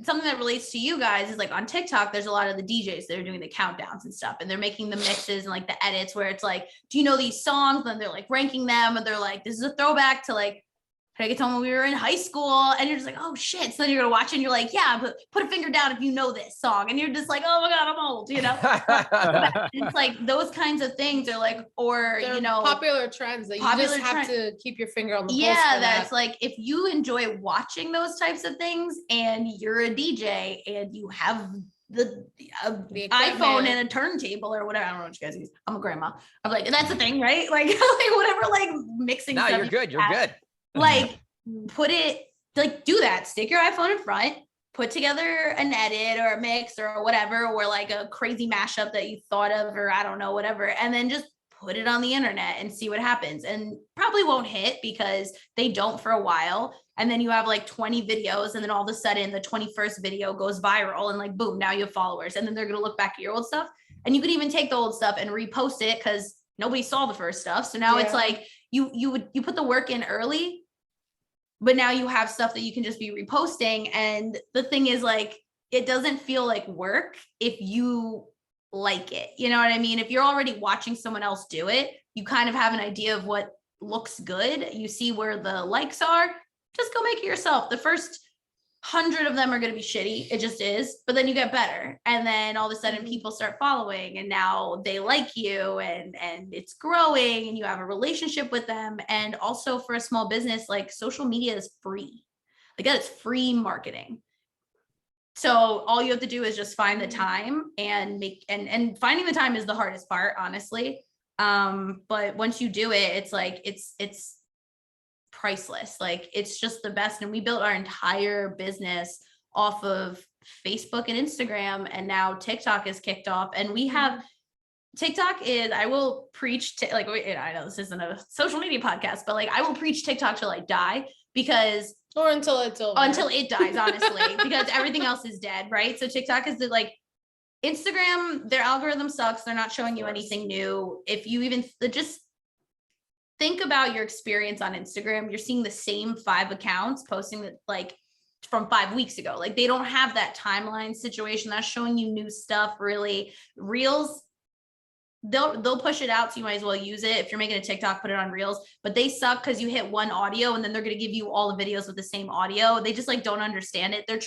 something that relates to you guys is like on TikTok, there's a lot of the DJs that are doing the countdowns and stuff, and they're making the mixes and like the edits where it's like, do you know these songs? And they're like ranking them, and they're like, this is a throwback to like, I get home when we were in high school, and you're just like, oh shit. So then you're gonna watch it and you're like, yeah, but put a finger down if you know this song. And you're just like, oh my God, I'm old, you know? It's like those kinds of things are like, or, They're you know, popular trends that you just have to keep your finger on the pulse. Yeah, for that's that. like, if you enjoy watching those types of things and you're a DJ and you have the iPhone and a turntable or whatever. I don't know what you guys use. I'm a grandma. I'm like, that's the thing, right? Like, like whatever, like mixing. No, stuff you're good. You're good. Like, put it, like, do that. Stick your iPhone in front, put together an edit or a mix or whatever, or like a crazy mashup that you thought of, or I don't know, whatever. And then just put it on the internet and see what happens. And probably won't hit because they don't for a while. And then you have like 20 videos, and then all of a sudden the 21st video goes viral, and like, boom, now you have followers. And then they're going to look back at your old stuff. And you could even take the old stuff and repost it because nobody saw the first stuff. So now it's like, you put the work in early, but now you have stuff that you can just be reposting. And the thing is, like, it doesn't feel like work if you like it. You know what I mean? If you're already watching someone else do it, you kind of have an idea of what looks good. You see where the likes are, just go make it yourself. The first 100 of them are going to be shitty. It just is. But then you get better. And then all of a sudden people start following, and now they like you, and it's growing, and you have a relationship with them. And also for a small business, like, social media is free. Like, that is free marketing. So all you have to do is just find the time and make, and finding the time is the hardest part, honestly. But once you do it, it's like, it's priceless. Like, it's just the best. And we built our entire business off of Facebook and Instagram, and now TikTok is kicked off. And we have TikTok is, I will preach to, like, I know this isn't a social media podcast, but like, I will preach TikTok till I die, because or until it's over. Until it dies, honestly, because everything else is dead, right? So TikTok is the, like, Instagram, their algorithm sucks. They're not showing you anything new. If you even just think about your experience on Instagram, you're seeing the same 5 accounts posting that, like, from 5 weeks ago. Like, they don't have that timeline situation that's showing you new stuff, really. Reels, they'll push it out, so you might as well use it. If you're making a TikTok, put it on Reels. But they suck because you hit one audio and then they're going to give you all the videos with the same audio. They just, like, don't understand it. They're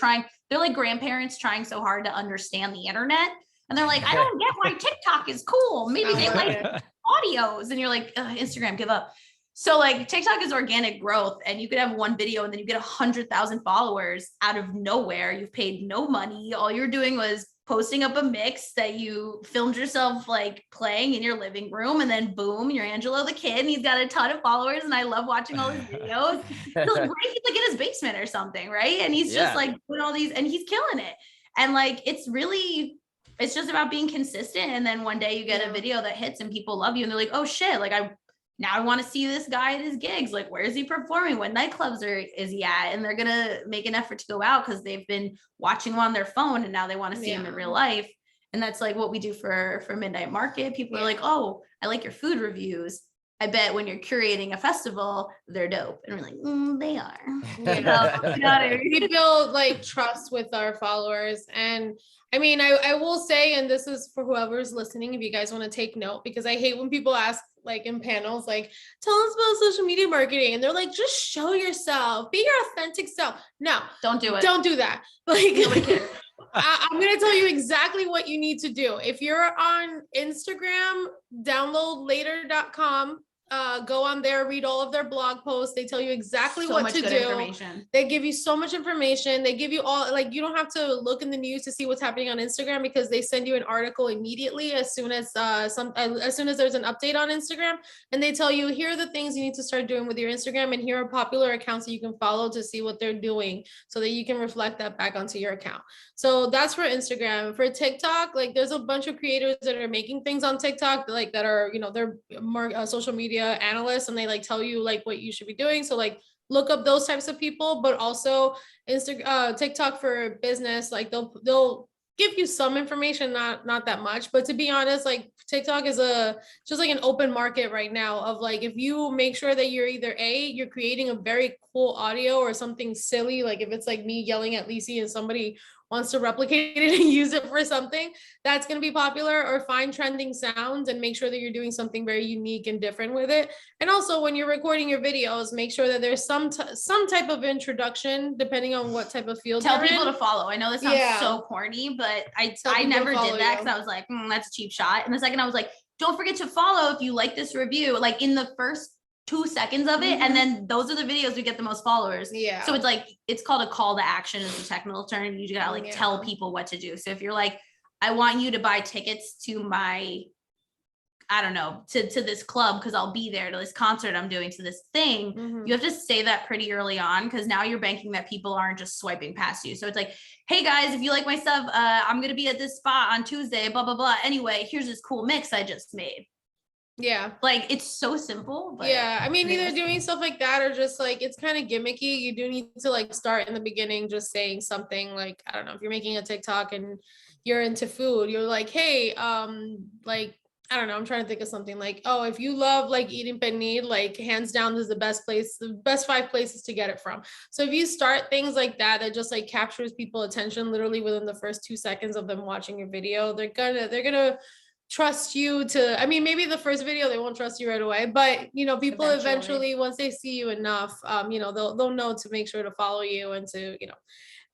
like grandparents trying so hard to understand the internet, and they're like, I don't get why TikTok is cool. Maybe they like audios. And you're like, Instagram, give up. So, like, TikTok is organic growth, and you could have one video and then you get 100,000 followers out of nowhere. You've paid no money. All you're doing was posting up a mix that you filmed yourself, like, playing in your living room, and then boom, you're Angelo the kid, and he's got a ton of followers, and I love watching all his videos. He's like in his basement or something, right? And he's just like doing all these, and he's killing it. And, like, it's just about being consistent. And then one day you get a video that hits and people love you, and they're like, oh shit, like, I want to see this guy at his gigs. Like, where is he performing? What nightclubs is he at? And they're going to make an effort to go out because they've been watching him on their phone, and now they want to see him in real life. And that's, like, what we do for Midnight Market. People are like, oh, I like your food reviews. I bet when you're curating a festival, they're dope. And we're like, they are. You know, we build, like, trust with our followers. And I mean, I will say, and this is for whoever's listening, if you guys want to take note, because I hate when people ask, like, in panels, like, tell us about social media marketing. And they're like, just show yourself, be your authentic self. No, don't do it. Don't do that. Like, I'm going to tell you exactly what you need to do. If you're on Instagram, download later.com. Go on there, read all of their blog posts. They tell you exactly what to do. They give you so much information. They give you all, like, you don't have to look in the news to see what's happening on Instagram, because they send you an article immediately as soon as there's an update on Instagram, and they tell you, here are the things you need to start doing with your Instagram, and here are popular accounts that you can follow to see what they're doing, so that you can reflect that back onto your account. So that's for Instagram. For TikTok, like, there's a bunch of creators that are making things on TikTok, like, that are, you know, they're more social media analysts, and they, like, tell you, like, what you should be doing. So, like, look up those types of people. But also TikTok for business, like, they'll give you some information, not that much. But to be honest, like TikTok is just like an open market right now of like, if you make sure that you're either you're creating a very cool audio or something silly, like if it's like me yelling at Lisi and somebody wants to replicate it and use it for something, that's going to be popular, or find trending sounds and make sure that you're doing something very unique and different with it. And also when you're recording your videos, make sure that there's some type of introduction depending on what type of field Tell you're people in. to follow. I know this sounds so corny, but I never did that because I was like, that's a cheap shot. And the second I was like, don't forget to follow if you like this review, like in the first 2 seconds of it. And then those are the videos we get the most followers. Yeah. So it's like, it's called a call to action is the technical term. You gotta like tell people what to do. So if you're like, I want you to buy tickets to my, I don't know, to this club, because I'll be there, to this concert I'm doing, to this thing, you have to say that pretty early on, because now you're banking that people aren't just swiping past you. So it's like, hey guys, if you like my stuff, I'm gonna be at this spot on Tuesday, blah, blah, blah. Anyway, here's this cool mix I just made. Yeah. Like, it's so simple. But yeah. I mean, either doing stuff like that or just like, it's kind of gimmicky. You do need to like start in the beginning, just saying something like, I don't know, if you're making a TikTok and you're into food, you're like, hey, like, I don't know, I'm trying to think of something like, oh, if you love like eating pernil, like hands down, this is the best place, the best 5 places to get it from. So if you start things like that, that just like captures people's attention literally within the first 2 seconds of them watching your video, they're gonna trust you to, I mean, maybe the first video, they won't trust you right away, but you know, people eventually once they see you enough, you know, they'll know to make sure to follow you and to, you know,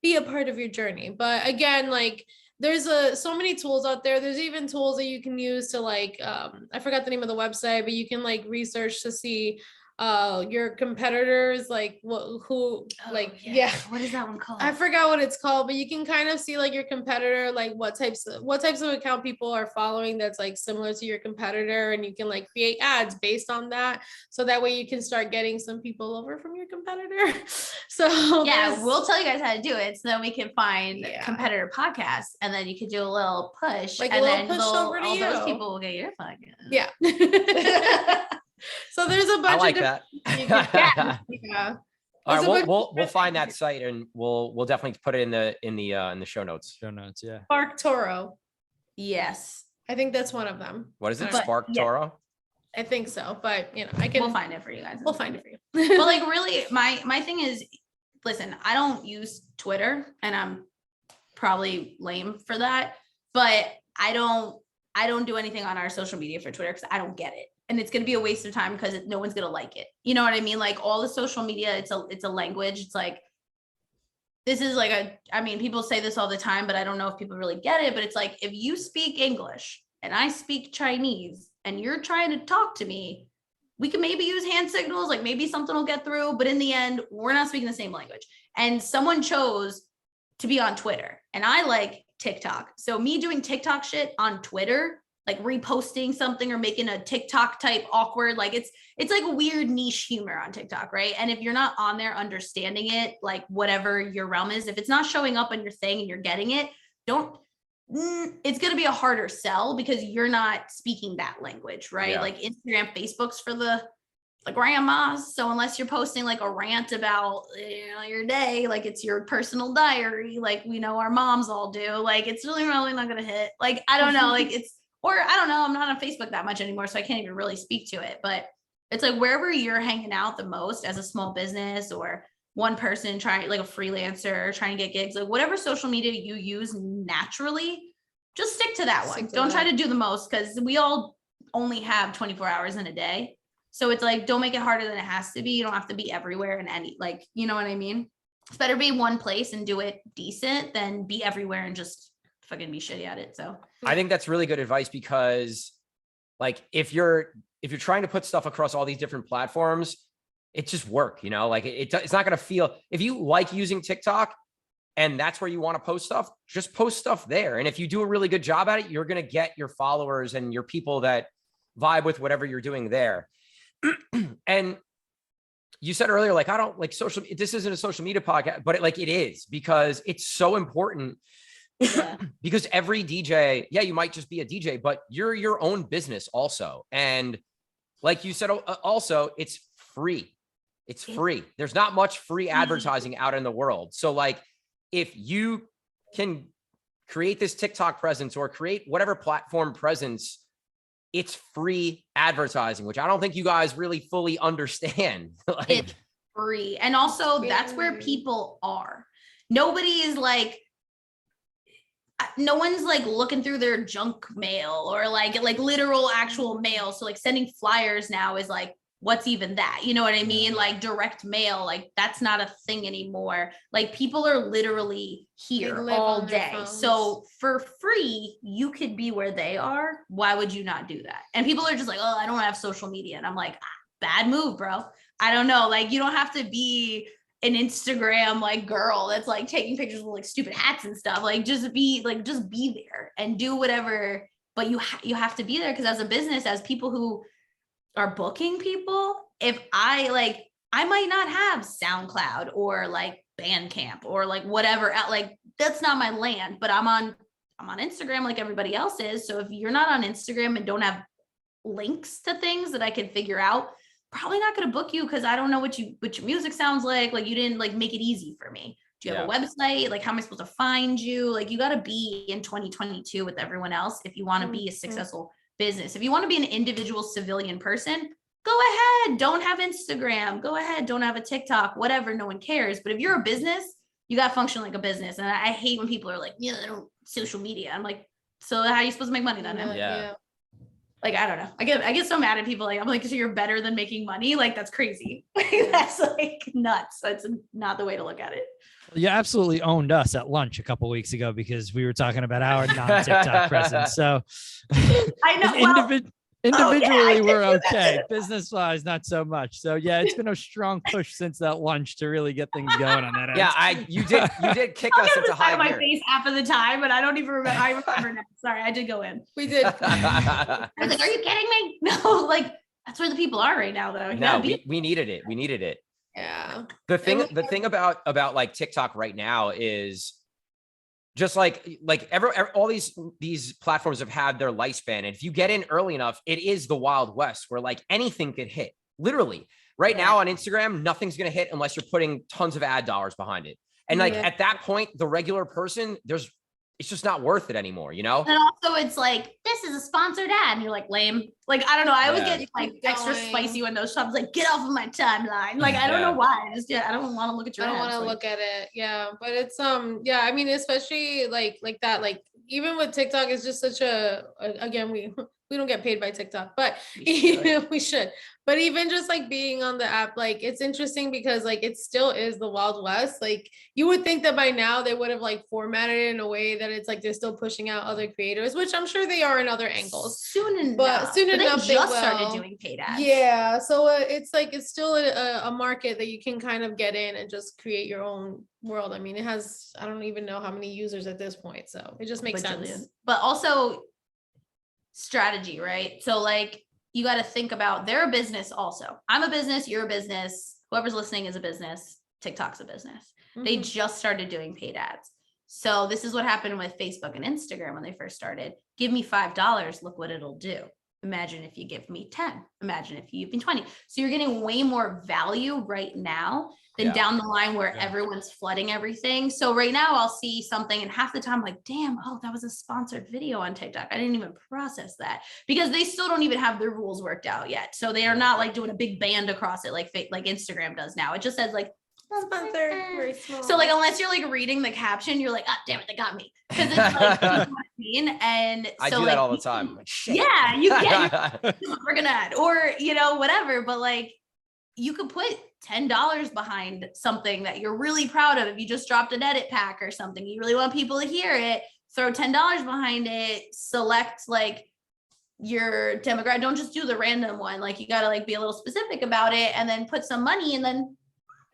be a part of your journey. But again, like there's so many tools out there. There's even tools that you can use to like, I forgot the name of the website, but you can like research to see your competitors, like who what is that one called? I forgot what it's called, but you can kind of see like your competitor, like what types of account people are following that's like similar to your competitor, and you can like create ads based on that, so that way you can start getting some people over from your competitor. So yeah, we'll tell you guys how to do it, so then we can find competitor podcasts, and then you can do a little push, like and then all those people will get your podcast. Yeah. So there's a bunch I like of that. yeah. All right, we'll find that site, and we'll definitely put it in the show notes. Show notes, yeah. Spark Toro. Yes. I think that's one of them. What is it? Spark Toro? I think so, but you know, we'll find it for you guys. We'll find it for you. But like really, my thing is, listen, I don't use Twitter, and I'm probably lame for that, but I don't do anything on our social media for Twitter because I don't get it. And it's going to be a waste of time because no one's going to like it. You know what I mean? Like all the social media, it's a language. It's like, this is like I mean, people say this all the time, but I don't know if people really get it. But it's like, if you speak English and I speak Chinese and you're trying to talk to me, we can maybe use hand signals, like maybe something will get through. But in the end, we're not speaking the same language. And someone chose to be on Twitter, and I like TikTok. So me doing TikTok shit on Twitter, like reposting something or making a TikTok type awkward, like it's like a weird niche humor on TikTok, right? And if you're not on there understanding it, like whatever your realm is, if it's not showing up on your thing and you're getting it, it's going to be a harder sell because you're not speaking that language, right? Yeah. Like Instagram, Facebook's for the grandmas. So unless you're posting like a rant about, you know, your day, like it's your personal diary, like we know our moms all do, like it's really not going to hit. Like, I don't know, like or I don't know, I'm not on Facebook that much anymore, so I can't even really speak to it. But it's like wherever you're hanging out the most as a small business or one person trying, like a freelancer trying to get gigs, like whatever social media you use naturally, just stick to that one. Don't try to do the most, because we all only have 24 hours in a day. So it's like, don't make it harder than it has to be. You don't have to be everywhere and any, like, you know what I mean? It's better be one place and do it decent than be everywhere and just fucking be shitty at it. So I think that's really good advice, because like if you're trying to put stuff across all these different platforms, it just work, you know, like it's not going to feel, if you like using TikTok and that's where you want to post stuff, just post stuff there. And if you do a really good job at it, you're going to get your followers and your people that vibe with whatever you're doing there. And you said earlier, like, I don't like social, this isn't a social media podcast, but it is, because it's so important. Yeah. Because every DJ, you might just be a DJ, but you're your own business also. And like you said, also, it's free. It's free. There's not much free advertising out in the world. So like, if you can create this TikTok presence or create whatever platform presence. It's free advertising, which I don't think you guys really fully understand. Like, it's free. And also that's where people are. Nobody is like, no one's like looking through their junk mail or like literal actual mail. So like sending flyers now is like, what's even that? You know what I mean? Like direct mail, like that's not a thing anymore. Like people are literally here all day. So for free, you could be where they are. Why would you not do that? And people are just like, oh, I don't have social media. And I'm like, bad move, bro. I don't know. Like you don't have to be an Instagram like girl that's like taking pictures with like stupid hats and stuff. Like just be there and do whatever. But you have to be there because as a business, as people who are booking people, if I might not have SoundCloud or like Bandcamp or like whatever, like that's not my land, but I'm on Instagram like everybody else is. So if you're not on Instagram and don't have links to things that I can figure out, probably not going to book you because I don't know what your music sounds like you didn't like make it easy for me. Do you have a website? Like how am I supposed to find you? Like you got to be in 2022 with everyone else if you want to be a successful business. If you want to be an individual civilian person, go ahead. Don't have Instagram. Go ahead. Don't have a TikTok, whatever. No one cares. But if you're a business, you got to function like a business. And I hate when people are like, yeah, they don't social media. I'm like, so how are you supposed to make money then? Yeah. Like, I don't know. I get so mad at people. Like, I'm like, so you're better than making money? Like, that's crazy. That's like nuts. That's not the way to look at it. You absolutely owned us at lunch a couple of weeks ago because we were talking about our non-TikTok presence. So I know. Individually, we're okay. Business-wise, not so much. So yeah, it's been a strong push since that lunch to really get things going on that end. Yeah, you did kick us into high gear. My face half of the time, but I don't even remember. I remember now. Sorry, I did go in. We did. I was like, "Are you kidding me?" No, like that's where the people are right now, though. No, we needed it. We needed it. Yeah. The thing about like TikTok right now is just all these platforms have had their lifespan. And if you get in early enough, it is the Wild West where like anything could hit. Literally right now on Instagram, nothing's going to hit unless you're putting tons of ad dollars behind it. And like at that point, the regular person, it's just not worth it anymore, you know? And also it's like, this is a sponsored ad. And you're like, lame. Like, I don't know. I always get like extra spicy when those shops like, get off of my timeline. Like, I don't know why. I don't want to look at your I don't ads. want to look at it. Yeah. But it's, yeah, I mean, especially like that, like even with TikTok, it's just such again, we don't get paid by TikTok, but we should. But even just like being on the app, like it's interesting because like it still is the Wild West. Like you would think that by now they would have like formatted it in a way that it's like they're still pushing out other creators, which I'm sure they are in other angles. Soon enough they just started doing paid ads. Yeah, so it's like it's still a market that you can kind of get in and just create your own world. I mean, it has, I don't even know how many users at this point, so it just makes sense. But also strategy, right? So like you got to think about they're a business also. I'm a business, you're a business, whoever's listening is a business, TikTok's a business. They just started doing paid ads. So this is what happened with Facebook and Instagram when they first started. Give me $5, look what it'll do. Imagine if you give me 10. Imagine if you give me 20. So you're getting way more value right now than down the line where everyone's flooding everything. So right now I'll see something and half the time I'm like, damn, that was a sponsored video on TikTok. I didn't even process that because they still don't even have their rules worked out yet. So they are not like doing a big band across it like Instagram does now. It just says like sponsored, very small. So like unless you're like reading the caption, you're like, oh damn it, they got me. Because it's like, you know what I mean? And so I do that all the time. Like, shit. Yeah, you get we're gonna add or whatever, but like you could put $10 behind something that you're really proud of. If you just dropped an edit pack or something, you really want people to hear it, throw $10 behind it, select like your demographic. Don't just do the random one. Like you gotta like be a little specific about it and then put some money and then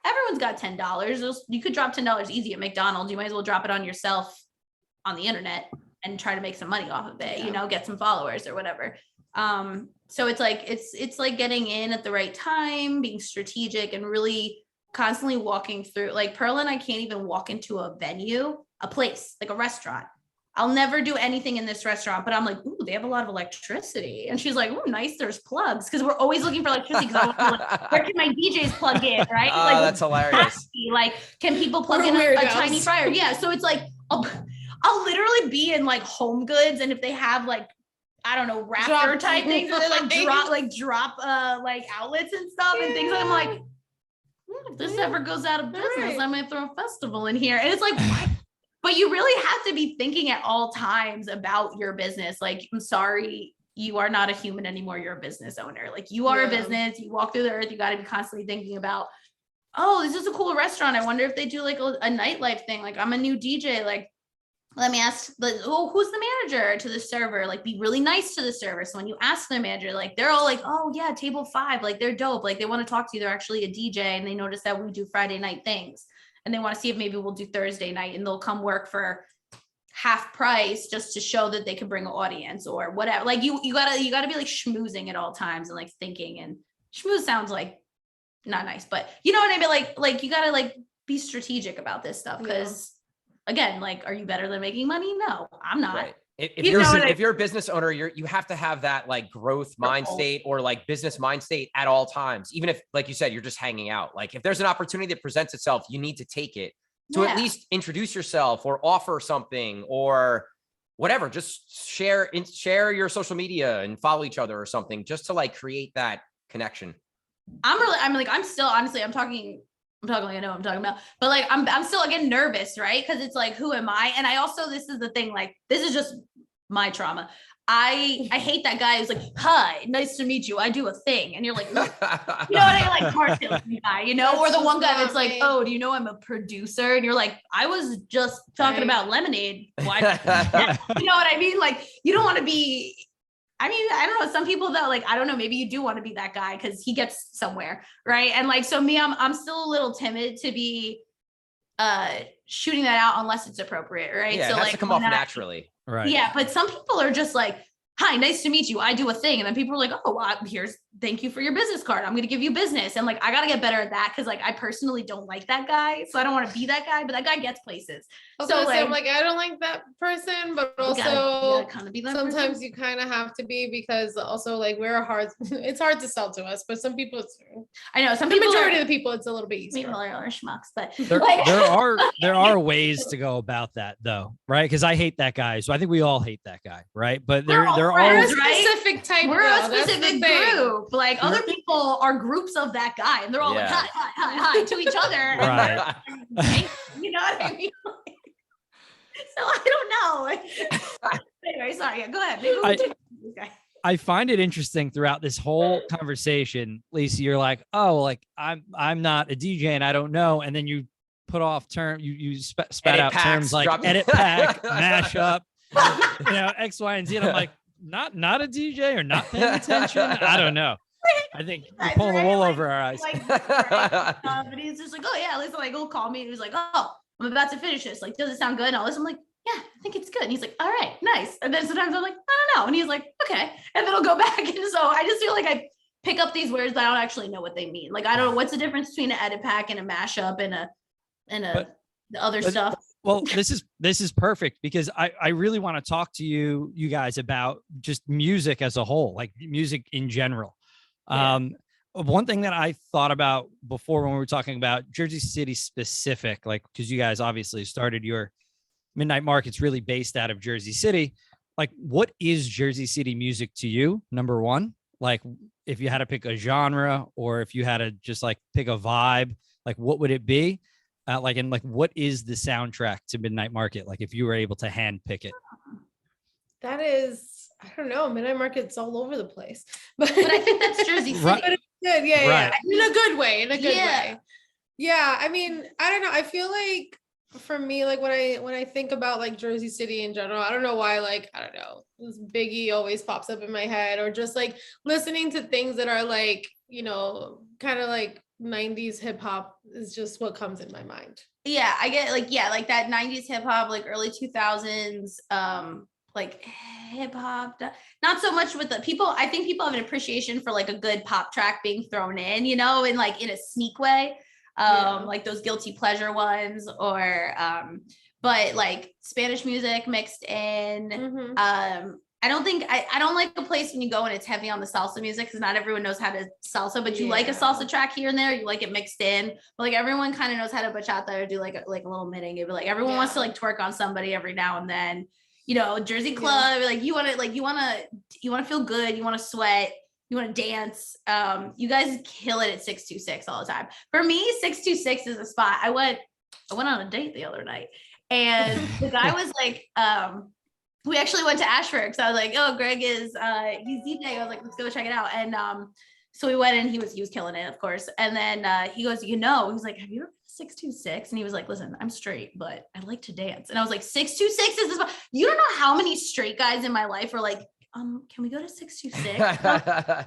everyone's got $10. You could drop $10 easy at McDonald's. You might as well drop it on yourself on the internet and try to make some money off of it, get some followers or whatever. So it's like, it's like getting in at the right time, being strategic and really constantly walking through. Like Pearl and I can't even walk into a venue, a place, like a restaurant. I'll never do anything in this restaurant, but I'm like, ooh, they have a lot of electricity. And she's like, ooh, nice, there's plugs. Cause we're always looking for electricity. Cause I want to like, where can my DJs plug in, right? Like, that's hilarious. Like, can people plug in a tiny fryer? Yeah. So it's like, I'll I'll literally be in like Home Goods, and if they have like, I don't know, raptor type things, or they like drop like outlets and stuff and things, I'm like, if this ever goes out of business, I'm gonna throw a festival in here. And it's like, what? But you really have to be thinking at all times about your business. Like, I'm sorry, you are not a human anymore. You're a business owner. Like, you are a business. You walk through the earth. You got to be constantly thinking about, oh, this is a cool restaurant. I wonder if they do like a nightlife thing. Like, I'm a new DJ. Like, let me ask, oh, who's the manager to the server? Like, be really nice to the server. So when you ask the manager, like, they're all like, oh yeah, table 5, like they're dope. Like, they want to talk to you. They're actually a DJ, and they notice that we do Friday night things, and they want to see if maybe we'll do Thursday night, and they'll come work for half price just to show that they can bring an audience or whatever. Like, you gotta be like schmoozing at all times and like thinking, and schmooze sounds like not nice, but you know what I mean? Like you gotta like be strategic about this stuff, because again, like, are you better than making money? No, I'm not. Right. If you're a business owner, you have to have that like growth mind state or like business mind state at all times. Even if, like you said, you're just hanging out. Like, if there's an opportunity that presents itself, you need to take it to at least introduce yourself or offer something or whatever. Just share your social media and follow each other or something, just to like create that connection. I'm still, honestly, I'm talking like I know what I'm talking about, but like, I'm still getting nervous, right? Because it's like, who am I? And I also, this is the thing, like, this is just my trauma. I hate that guy who's like, hi, nice to meet you, I do a thing. And you're like, you know what I mean? Like, car salesman guy, you know, or the one guy that's like, oh, do you know I'm a producer? And you're like, I was just talking about lemonade. Why? You know what I mean? Like, you don't want to be, I mean, I don't know. Some people though, like, I don't know, maybe you do want to be that guy because he gets somewhere, right? And like, so me, I'm still a little timid to be shooting that out unless it's appropriate, right? Yeah, so it has like to come off naturally. Right. Yeah, but some people are just like, hi, nice to meet you, I do a thing. And then people are like, oh, well, thank you for your business card, I'm going to give you business. And like, I got to get better at that, because like, I personally don't like that guy. So I don't want to be that guy, but that guy gets places. So like, I'm like, I don't like that person, but also kind of be that sometimes person. you kind of have to be, because also like it's hard to sell to us, but some people I know some the people majority of the people it's a little bit easier. People are schmucks, but there are ways to go about that though, right? Because I hate that guy, so I think we all hate that guy, right? But there are friends, a specific type. We're a specific group. Like, other people are groups of that guy, and they're all like, hi to each other. Right. You know what I mean? So I don't know. Anyway, sorry. Yeah, go ahead. Maybe we'll take this guy. I find it interesting throughout this whole conversation, Lisi, you're like, oh, like I'm not a DJ and I don't know. And then you put off you spat out terms like edit pack, mash up, you know, X, Y, and Z. And I'm like, not a DJ or not paying attention. I don't know. I think we're pulling the wool over our eyes. But he's just like, oh yeah, listen, like, he'll call me. And he's like, oh, I'm about to finish this. Like, does it sound good? And all this. I'm like, yeah, I think it's good. And he's like, all right, nice. And then sometimes I'm like, I don't know. And he's like, okay. And then I'll go back. And so I just feel like I pick up these words, but I don't actually know what they mean. Like, I don't know what's the difference between an edit pack and a mashup and the other stuff. Well, this is perfect, because I really want to talk to you guys about just music as a whole, like music in general. Yeah. One thing that I thought about before when we were talking about Jersey City specific, like, because you guys obviously started your Midnight Markets really based out of Jersey City. Like, what is Jersey City music to you? Number one, like, if you had to pick a genre, or if you had to just like pick a vibe, like, what would it be? And what is the soundtrack to Midnight Market? Like, if you were able to hand pick it. That is, I don't know, Midnight Market's all over the place, but I think that's Jersey City. Right. But it's good, yeah, in a good way, way. Yeah, I mean, I don't know. I feel like for me, like when I think about like Jersey City in general, I don't know why, like, I don't know, this Biggie always pops up in my head, or just like listening to things that are like, you know, kind of like 90s hip hop is just what comes in my mind. Yeah, I get like, like that 90s hip hop, like early 2000s, like hip hop, not so much with the people. I think people have an appreciation for like a good pop track being thrown in, you know, in like in a sneak way, like those guilty pleasure ones, or but like Spanish music mixed in. I I don't think I don't like a place when you go and it's heavy on the salsa music because not everyone knows how to salsa, but you like a salsa track here and there, you like it mixed in. But like everyone kind of knows how to bachata or do like a little meeting. It'd be like everyone wants to like twerk on somebody every now and then. Jersey club, like you want to feel good, you want to sweat, you want to dance. You guys kill it at 626 all the time. For me, 626 is a spot. I went on a date the other night and the guy was like, we actually went to Ashford because I was like, oh, Greg is he's DJing. I was like, let's go check it out. And so we went and he was killing it, of course. And then he goes, he's like, have you ever been 626? And he was like, listen, I'm straight, but I like to dance. And I was like, 626 is this. You don't know how many straight guys in my life are like, can we go to 626?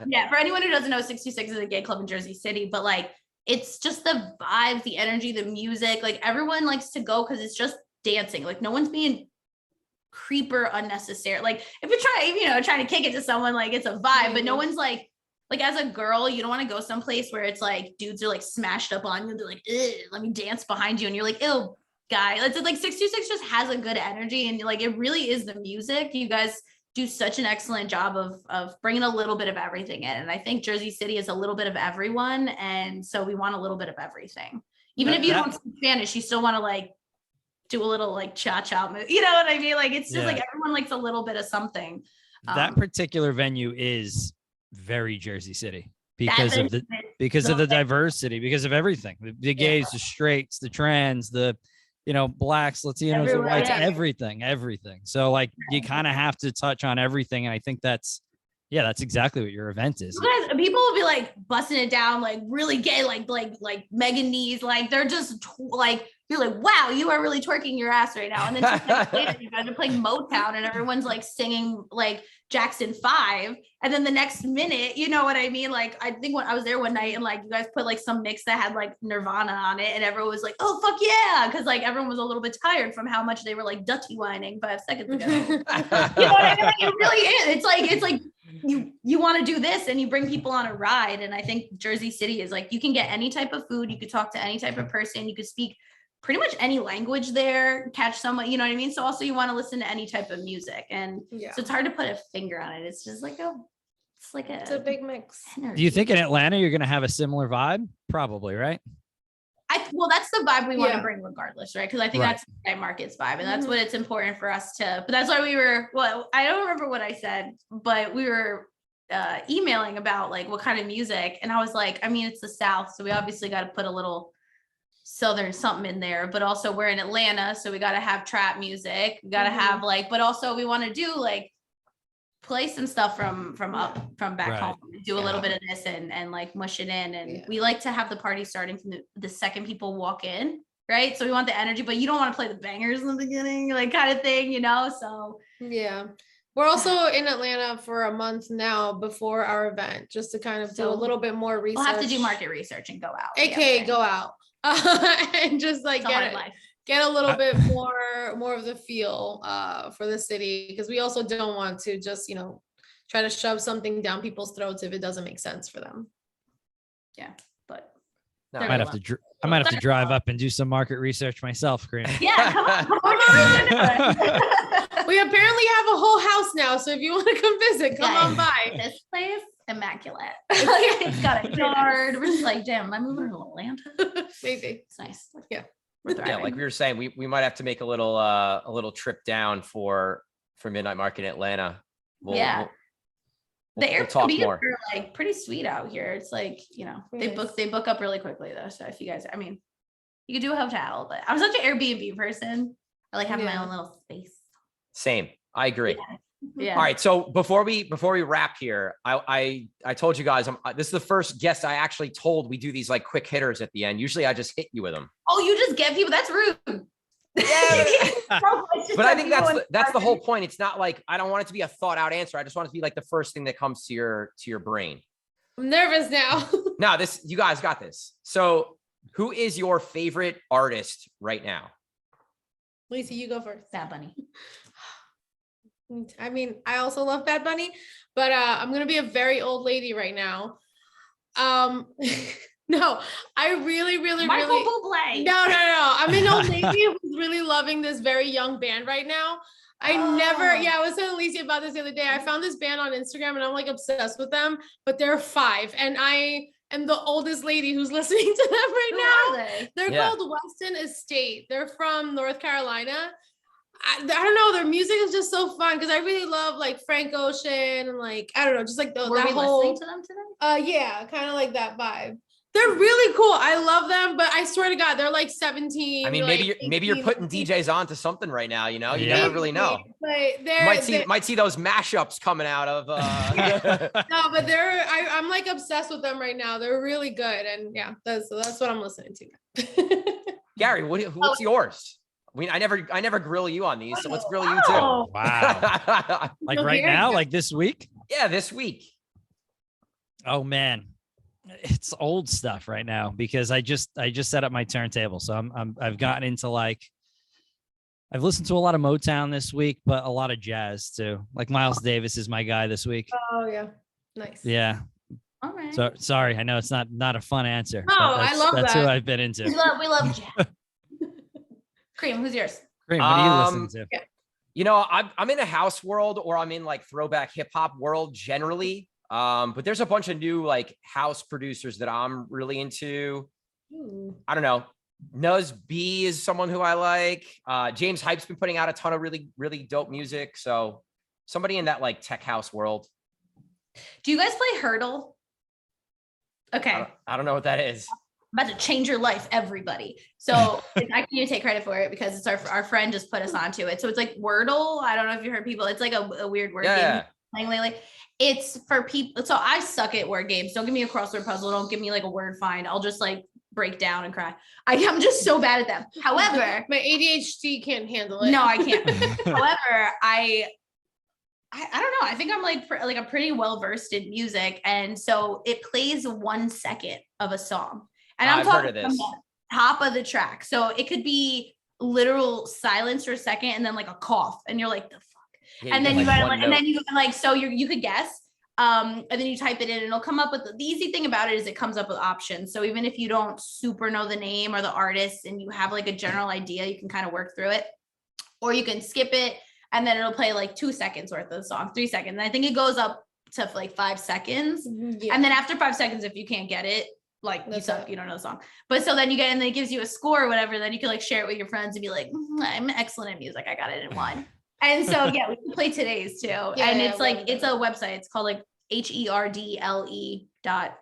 Yeah, for anyone who doesn't know, 626 is a gay club in Jersey City, but like it's just the vibes, the energy, the music. Like everyone likes to go because it's just dancing. Like no one's being creeper unnecessary. Like if you're trying to kick it to someone, like it's a vibe, but no one's like as a girl, you don't want to go someplace where it's like dudes are like smashed up on you. They're like, let me dance behind you. And you're like, ew, guy. It's like 626 just has a good energy. And like, it really is the music. You guys do such an excellent job of bringing a little bit of everything in. And I think Jersey City is a little bit of everyone. And so we want a little bit of everything. Even if you don't speak Spanish, you still want to like do a little like cha-cha move. You know what I mean? Like, it's just like everyone likes a little bit of something. That particular venue is very Jersey City because of the diversity, because of everything, the gays, the straights, the trans, the, blacks, Latinos, the whites, everything. So like you kind of have to touch on everything. And I think that's exactly what your event is. People will be like busting it down, like really gay, like Megan Knees, like they're just like, you're like, wow, you are really twerking your ass right now. And then 2 seconds later, you guys are playing Motown and everyone's like singing like Jackson 5. And then the next minute, you know what I mean? Like, I think when I was there one night and like you guys put like some mix that had like Nirvana on it and everyone was like, oh, fuck yeah. Cause like everyone was a little bit tired from how much they were like Dutty whining 5 seconds ago. You know what I mean? Like, it really is. It's like you want to do this and you bring people on a ride. And I think Jersey City is like, you can get any type of food. You could talk to any type of person. You could speak pretty much any language there, catch someone, you know what I mean? So also you want to listen to any type of music. And so it's hard to put a finger on it. It's just like it's a big mix. Energy. Do you think in Atlanta you're going to have a similar vibe? Probably, right? Well, that's the vibe we want to bring regardless, right? Because I think that's the market's vibe. And that's what it's important for us to, but that's why I don't remember what I said, but we were emailing about like what kind of music. And I was like, I mean, it's the South. So we obviously got to put a little Southern something in there, but also we're in Atlanta. So we got to have trap music. We got to have like, but also we want to do like play some stuff from back home, do a little bit of this and like mush it in. And we like to have the party starting from the second people walk in. Right. So we want the energy, but you don't want to play the bangers in the beginning, like kind of thing, So yeah. We're also in Atlanta for a month now before our event, just to kind of do a little bit more research. We'll have to do market research and go out. AKA go out. And just like get a little bit more of the feel for the city, because we also don't want to just try to shove something down people's throats if it doesn't make sense for them. But I might have to drive up and do some market research myself, Karina. Yeah, come on. We apparently have a whole house now, so if you want to come visit, come on by. This place, immaculate. It's got a yard. We're just like, damn, am I moving to Atlanta? Maybe. It's nice. Yeah. Yeah, like we were saying, we might have to make a little trip down for Midnight Market in Atlanta. We'll talk more. Are like pretty sweet out here. It's like, they book up really quickly though. So if you guys, you could do a hotel, but I'm such an Airbnb person. I like having my own little space. Same. I agree. Yeah. All right. So before we wrap here, I told you guys, this is the first guest I actually told we do these like quick hitters at the end. Usually I just hit you with them. Oh, you just get people? That's rude. But I think that's the whole point. It's not like, I don't want it to be a thought out answer. I just want it to be like the first thing that comes to your brain. I'm nervous now. No, you guys got this. So who is your favorite artist right now? Lisi, you go first. Bad Bunny. I also love Bad Bunny, but I'm gonna be a very old lady right now. No, I really Michael Bublé. No. I'm an old lady who's really loving this very young band right now. I never, Oh. yeah, I was telling Lisi about this the other day. I found this band on Instagram and I'm like obsessed with them, but they're 5. And I am the oldest lady who's listening to them right Who now. are they? They're Yeah. called Weston Estate. They're from North Carolina. I don't know. Their music is just so fun because I really love like Frank Ocean and like, I don't know, just like Were that we whole, listening to them today? yeah, kind of like that vibe. They're really cool. I love them, but I swear to God, they're like 17. I mean, like maybe you're 18, putting 19. DJs onto something right now. You Yeah. never really know. But You might see those mashups coming out of. no, but I'm like obsessed with them right now. They're really good, and yeah, that's what I'm listening to. Gary, what's yours? I never grill you on these, so let's grill you too. Oh. Wow. Like No, right Gary, now, yeah. like this week? Yeah, this week. Oh man. It's old stuff right now because I just set up my turntable. So I've gotten into like, I've listened to a lot of Motown this week, but a lot of jazz too. Like Miles Davis is my guy this week. Oh yeah, nice. Yeah. All right. So sorry. I know it's not a fun answer. No, but I love that's who that. I've been into. we love jazz. Cream, who's yours? Cream, what are you listening to? I'm in a house world, or I'm in like throwback hip hop world generally. But there's a bunch of new like house producers that I'm really into. Ooh. I don't know. Nuz B is someone who I like. James Hype's been putting out a ton of really, really dope music. So somebody in that like tech house world. Do you guys play Hurdle? Okay. I don't know what that is. I'm about to change your life, everybody. So I can't even take credit for it because it's our friend just put us onto it. So it's like Wordle. I don't know if you heard people. It's like a weird word game playing lately. It's for people. So I suck at word games. Don't give me a crossword puzzle. Don't give me like a word find. I'll just like break down and cry. I'm just so bad at them. However, My ADHD can't handle it. no, I can't. However, I don't know. I think I'm like I'm pretty well versed in music, and so it plays 1 second of a song, and I'm I've heard talking of this. from the top of the track. So it could be literal silence for a second, and then like a cough, and you're like, the fuck. Yeah, And get, then you like, gotta one and then note. you like so you could guess. And then you type it in and it'll come up with the easy thing about it is it comes up with options. So even if you don't super know the name or the artist and you have like a general idea, you can kind of work through it, or you can skip it and then it'll play like 2 seconds worth of the song, 3 seconds. And I think it goes up to like 5 seconds. Yeah. And then after 5 seconds, if you can't get it, like you That's suck, it. you don't know the song. But so then you get, and then it gives you a score or whatever. Then you can like share it with your friends and be like, I'm excellent at music. I got it in one. And so, yeah, we can play today's too. Yeah, And it's like, well it's a website. It's called like HERDLE dot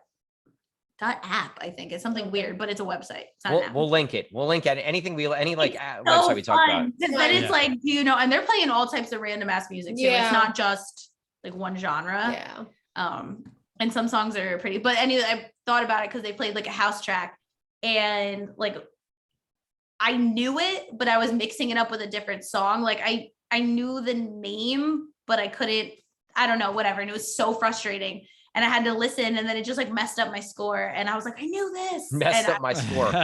app. I think it's something weird, but it's a website. It's not an app. We'll link it. We'll link any like It's website we talk about. Because then it's Yeah. like, do you know, and they're playing all types of random ass music too. Yeah. It's not just like one genre. Yeah. And some songs are pretty, but anyway, I thought about it because they played like a house track and like I knew it, but I was mixing it up with a different song. Like I knew the name, but I couldn't, I don't know, whatever. And it was so frustrating. And I had to listen and then it just like messed up my score. And I was like, I knew this. Messed And up my score. I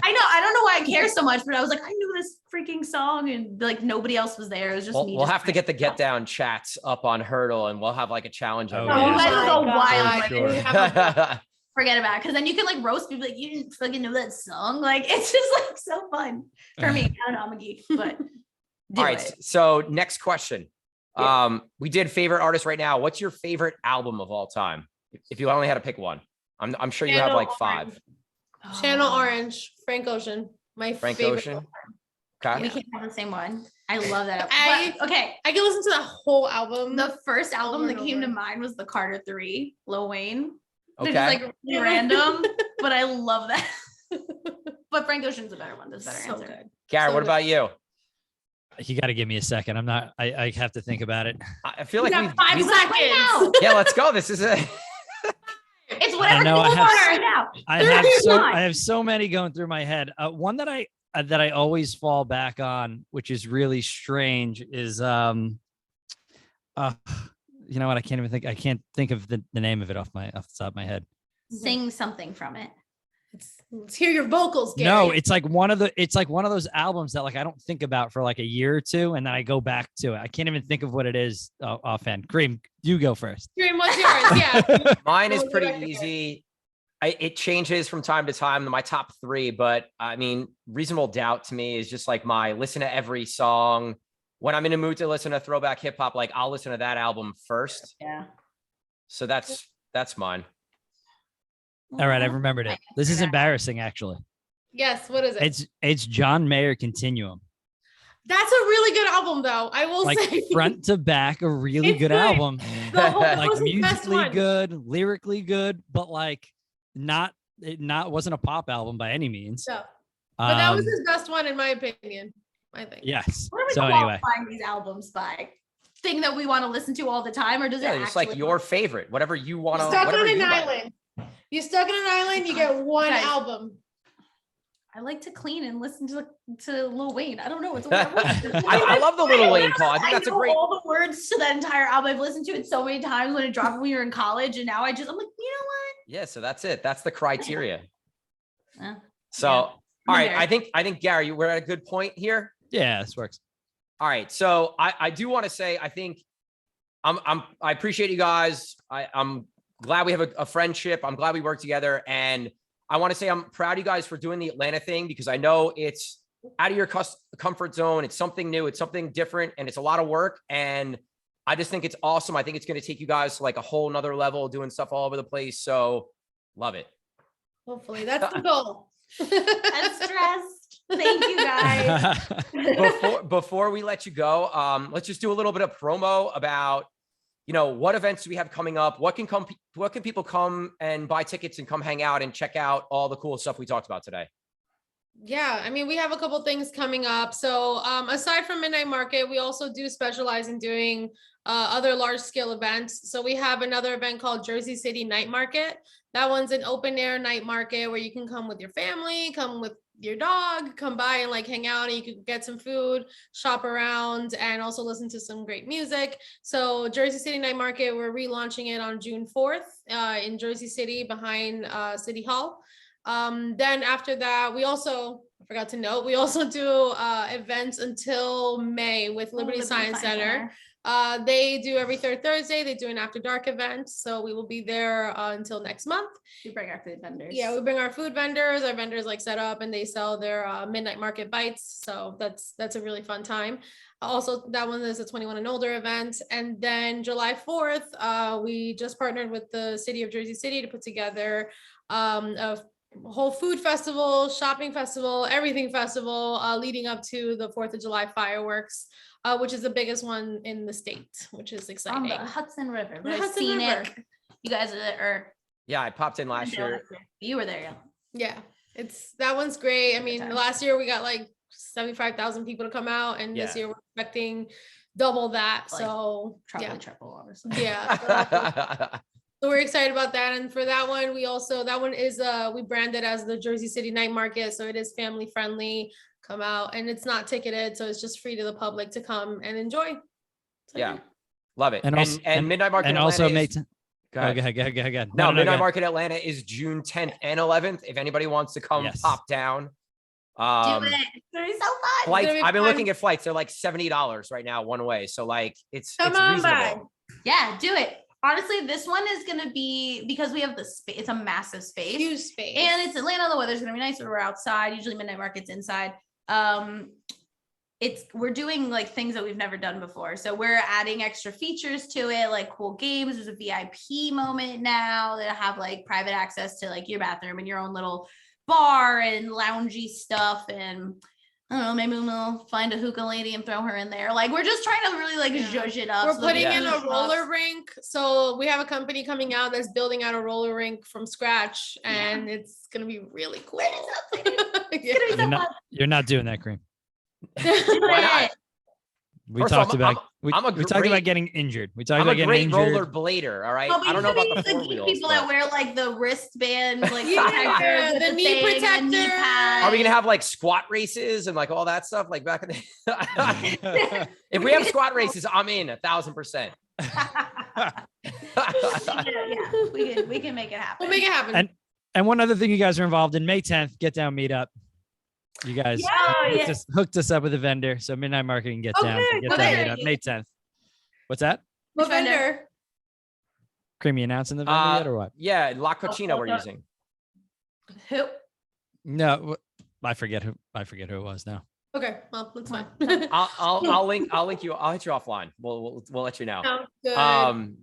don't know why I care so much, but I was like, I knew this freaking song and like nobody else was there. It was just me. We'll just have to playing. get the get down chats up on Hurdle and we'll have like a challenge. Oh, every Oh, you yeah. guys will go Oh my wild. God. Like, Sure. We have a- forget about it. Cause then you can like roast people like, you didn't fucking know that song. Like, it's just like so fun for me. I don't know, I'm a geek, but do All right. it. So next question. Yeah. We did favorite artist right now. What's your favorite album of all time? If you only had to pick one, I'm sure you have Channel like 5. Channel Oh, Orange, Frank Ocean. My Frank favorite. Ocean. We Okay. can't have the same one. I love that. I- But, okay. I can listen to that whole album. The first album Over that and came to over. mind was the Carter 3, Lil Wayne. They're Okay. just like really random, but I love that. But Frank Ocean's a better one. That's a better So answer. good. Gary, So what good. about you? You got to give me a second. I have to think about it. I feel like You we've, got 5 we've- seconds. Right now. yeah, let's go. This is a It's whatever know, I you have want s- right now. I Come have so many going through my head. One that I always fall back on, which is really strange, is you know what? I can't think of the name of it off the top of my head. Sing something from it. Let's hear your vocals, Gary. No, it's like one of those albums that like I don't think about for like a year or two, and then I go back to it. I can't even think of what it is offhand. Cream, you go first. Dream, what's yours? Yeah. mine is What was pretty your record? easy. It changes from time to time. My top 3, but I mean, Reasonable Doubt to me is just like my listen to every song. when I'm in a mood to listen to throwback hip hop, like I'll listen to that album first. Yeah. So that's mine. All right, I remembered it. This is embarrassing, actually. Yes, what is it? It's John Mayer Continuum. That's a really good album, though. I will Like say, front to back, a really It's good good. album. The whole- that Like was the best musically one. good, lyrically good, but like wasn't a pop album by any means. No. But that was Um, his best one, in my opinion. I think. yes. What are we So anyway, qualifying these albums by? Thing that we want to listen to all the time, or does Yeah, it it's actually like your favorite, whatever you want to. Stuck on an island. You stuck on an island, you get one Guys. album. I like to clean and listen to Lil Wayne. I don't know. It's I love the Little Wayne call. I think that's a know great. all the words to that entire album. I've listened to it so many times when it dropped when we were in college, and now I'm like, you know what? Yeah, so that's it. That's the criteria. So, Yeah. all right, there. I think Gary, we're at a good point here. yeah, this works. All right, so I do want to say I think I appreciate you guys. I'm glad we have a friendship. I'm glad we work together, and I want to say I'm proud of you guys for doing the Atlanta thing because I know it's out of your comfort zone. It's something new. It's something different, and it's a lot of work. And I just think it's awesome. I think it's going to take you guys to like a whole nother level, doing stuff all over the place. So love it. Hopefully, that's the goal. I'm stressed. Thank you guys. Before we let you go, let's just do a little bit of promo about, what events do we have coming up? What can people come and buy tickets and come hang out and check out all the cool stuff we talked about today? Yeah, I mean, we have a couple things coming up. So aside from Midnight Market, we also do specialize in doing other large scale events. So we have another event called Jersey City Night Market. That one's an open air night market where you can come with your family, come with your dog, come by and like hang out, and you can get some food, shop around, and also listen to some great music. So Jersey City Night Market, we're relaunching it on June 4th in Jersey City behind City Hall. Then after that, I forgot to note, we also do events until May with Liberty Science Center. They do every third Thursday. They do an after dark event. So we will be there until next month. We bring our food vendors. Yeah, we bring our food vendors. Our vendors like set up and they sell their midnight market bites. So that's a really fun time. Also, that one is a 21 and older event. And then July 4th, we just partnered with the city of Jersey City to put together a whole food festival, shopping festival, everything festival leading up to the 4th of July fireworks. Which is the biggest one in the state, which is exciting. On the Hudson River. The Very Hudson scenic. River. You guys are Yeah, I popped in last year. You were there, yeah. Yeah, that one's great. I mean, time. last year we got like 75,000 people to come out, and this Yeah. year we're expecting double that. Like, So Probably yeah, triple, honestly. yeah. So we're excited about that. And for that one, that one is we branded as the Jersey City Night Market. So it is family friendly. Come out, and it's not ticketed, so it's just free to the public to come and enjoy. So, Yeah, love it. And also- and Midnight Market And Atlanta also is, May 10th. go Go ahead. ahead. No, go Midnight ahead. Market Atlanta is June 10th and 11th. If anybody wants to come Yes. pop down. Do it. It's gonna be so fun. Flights, gonna be I've been fun. looking at flights. They're like $70 right now one way. So like it's Come on by. reasonable. Yeah, do it. Honestly, this one is gonna be because we have the space. It's a massive space. Huge space. And it's Atlanta. The weather's gonna be nice when we're outside. Usually midnight market's inside. We're doing like things that we've never done before. So we're adding extra features to it, like cool games. There's a VIP moment now that have like private access to like your bathroom and your own little bar and loungy stuff. And I don't know, maybe we'll find a hookah lady and throw her in there. Like we're just trying to really like Yeah. zhuzh it up. We're so that putting we in can a do roller stuff. rink. So we have a company coming out that's building out a roller rink from scratch, and it's gonna be really cool. It's gonna be Yeah. so fun. You're not doing that, Cream. Do Why not? it. We First of all, talked about we I'm a talked about great- getting injured. We talked I'm about a getting great injured. roller blader. All right. Oh, but I don't know you about could the be four wheels. people that wear like the wristband, like Yeah, protectors with the knee thing, and the knee protector. pad. Are we gonna have like squat races and like all that stuff like back in the If we have squat races, I'm in 1,000%. Yeah, we can make it happen. We'll make it happen. And one other thing you guys are involved in, May 10th, Get Down Meetup. You guys Yeah. hooked us up with a vendor. So Midnight Marketing Get Down. Okay, Get okay. Down Meetup, May 10th. What's that? What Which vendor? vendor? Creamy announcing the vendor yet or what? Yeah, La Cucina we're no. using. Who? No, I forget who it was now. Okay, well, that's fine. I'll link you. I'll hit you offline. We'll let you know. Sounds good.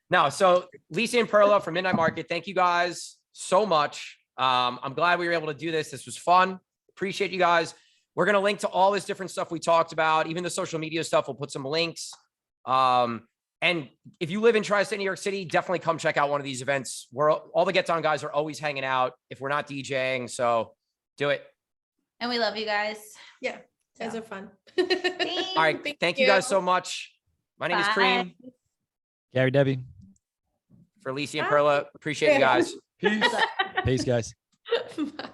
No, so Lisi and Perla from Midnight Market, thank you guys so much. I'm glad we were able to do this. This was fun. Appreciate you guys. We're going to link to all this different stuff we talked about, even the social media stuff. We'll put some links. And if you live in Tri-State New York City, definitely come check out one of these events. Where all the Get Down guys are always hanging out if we're not DJing. So do it. And we love you guys. Yeah, guys are fun. All right. Thank you guys so much. My name is Cream. Gary, Debbie. For Lisi and Perla. Appreciate you guys. Peace. Peace, guys. Bye.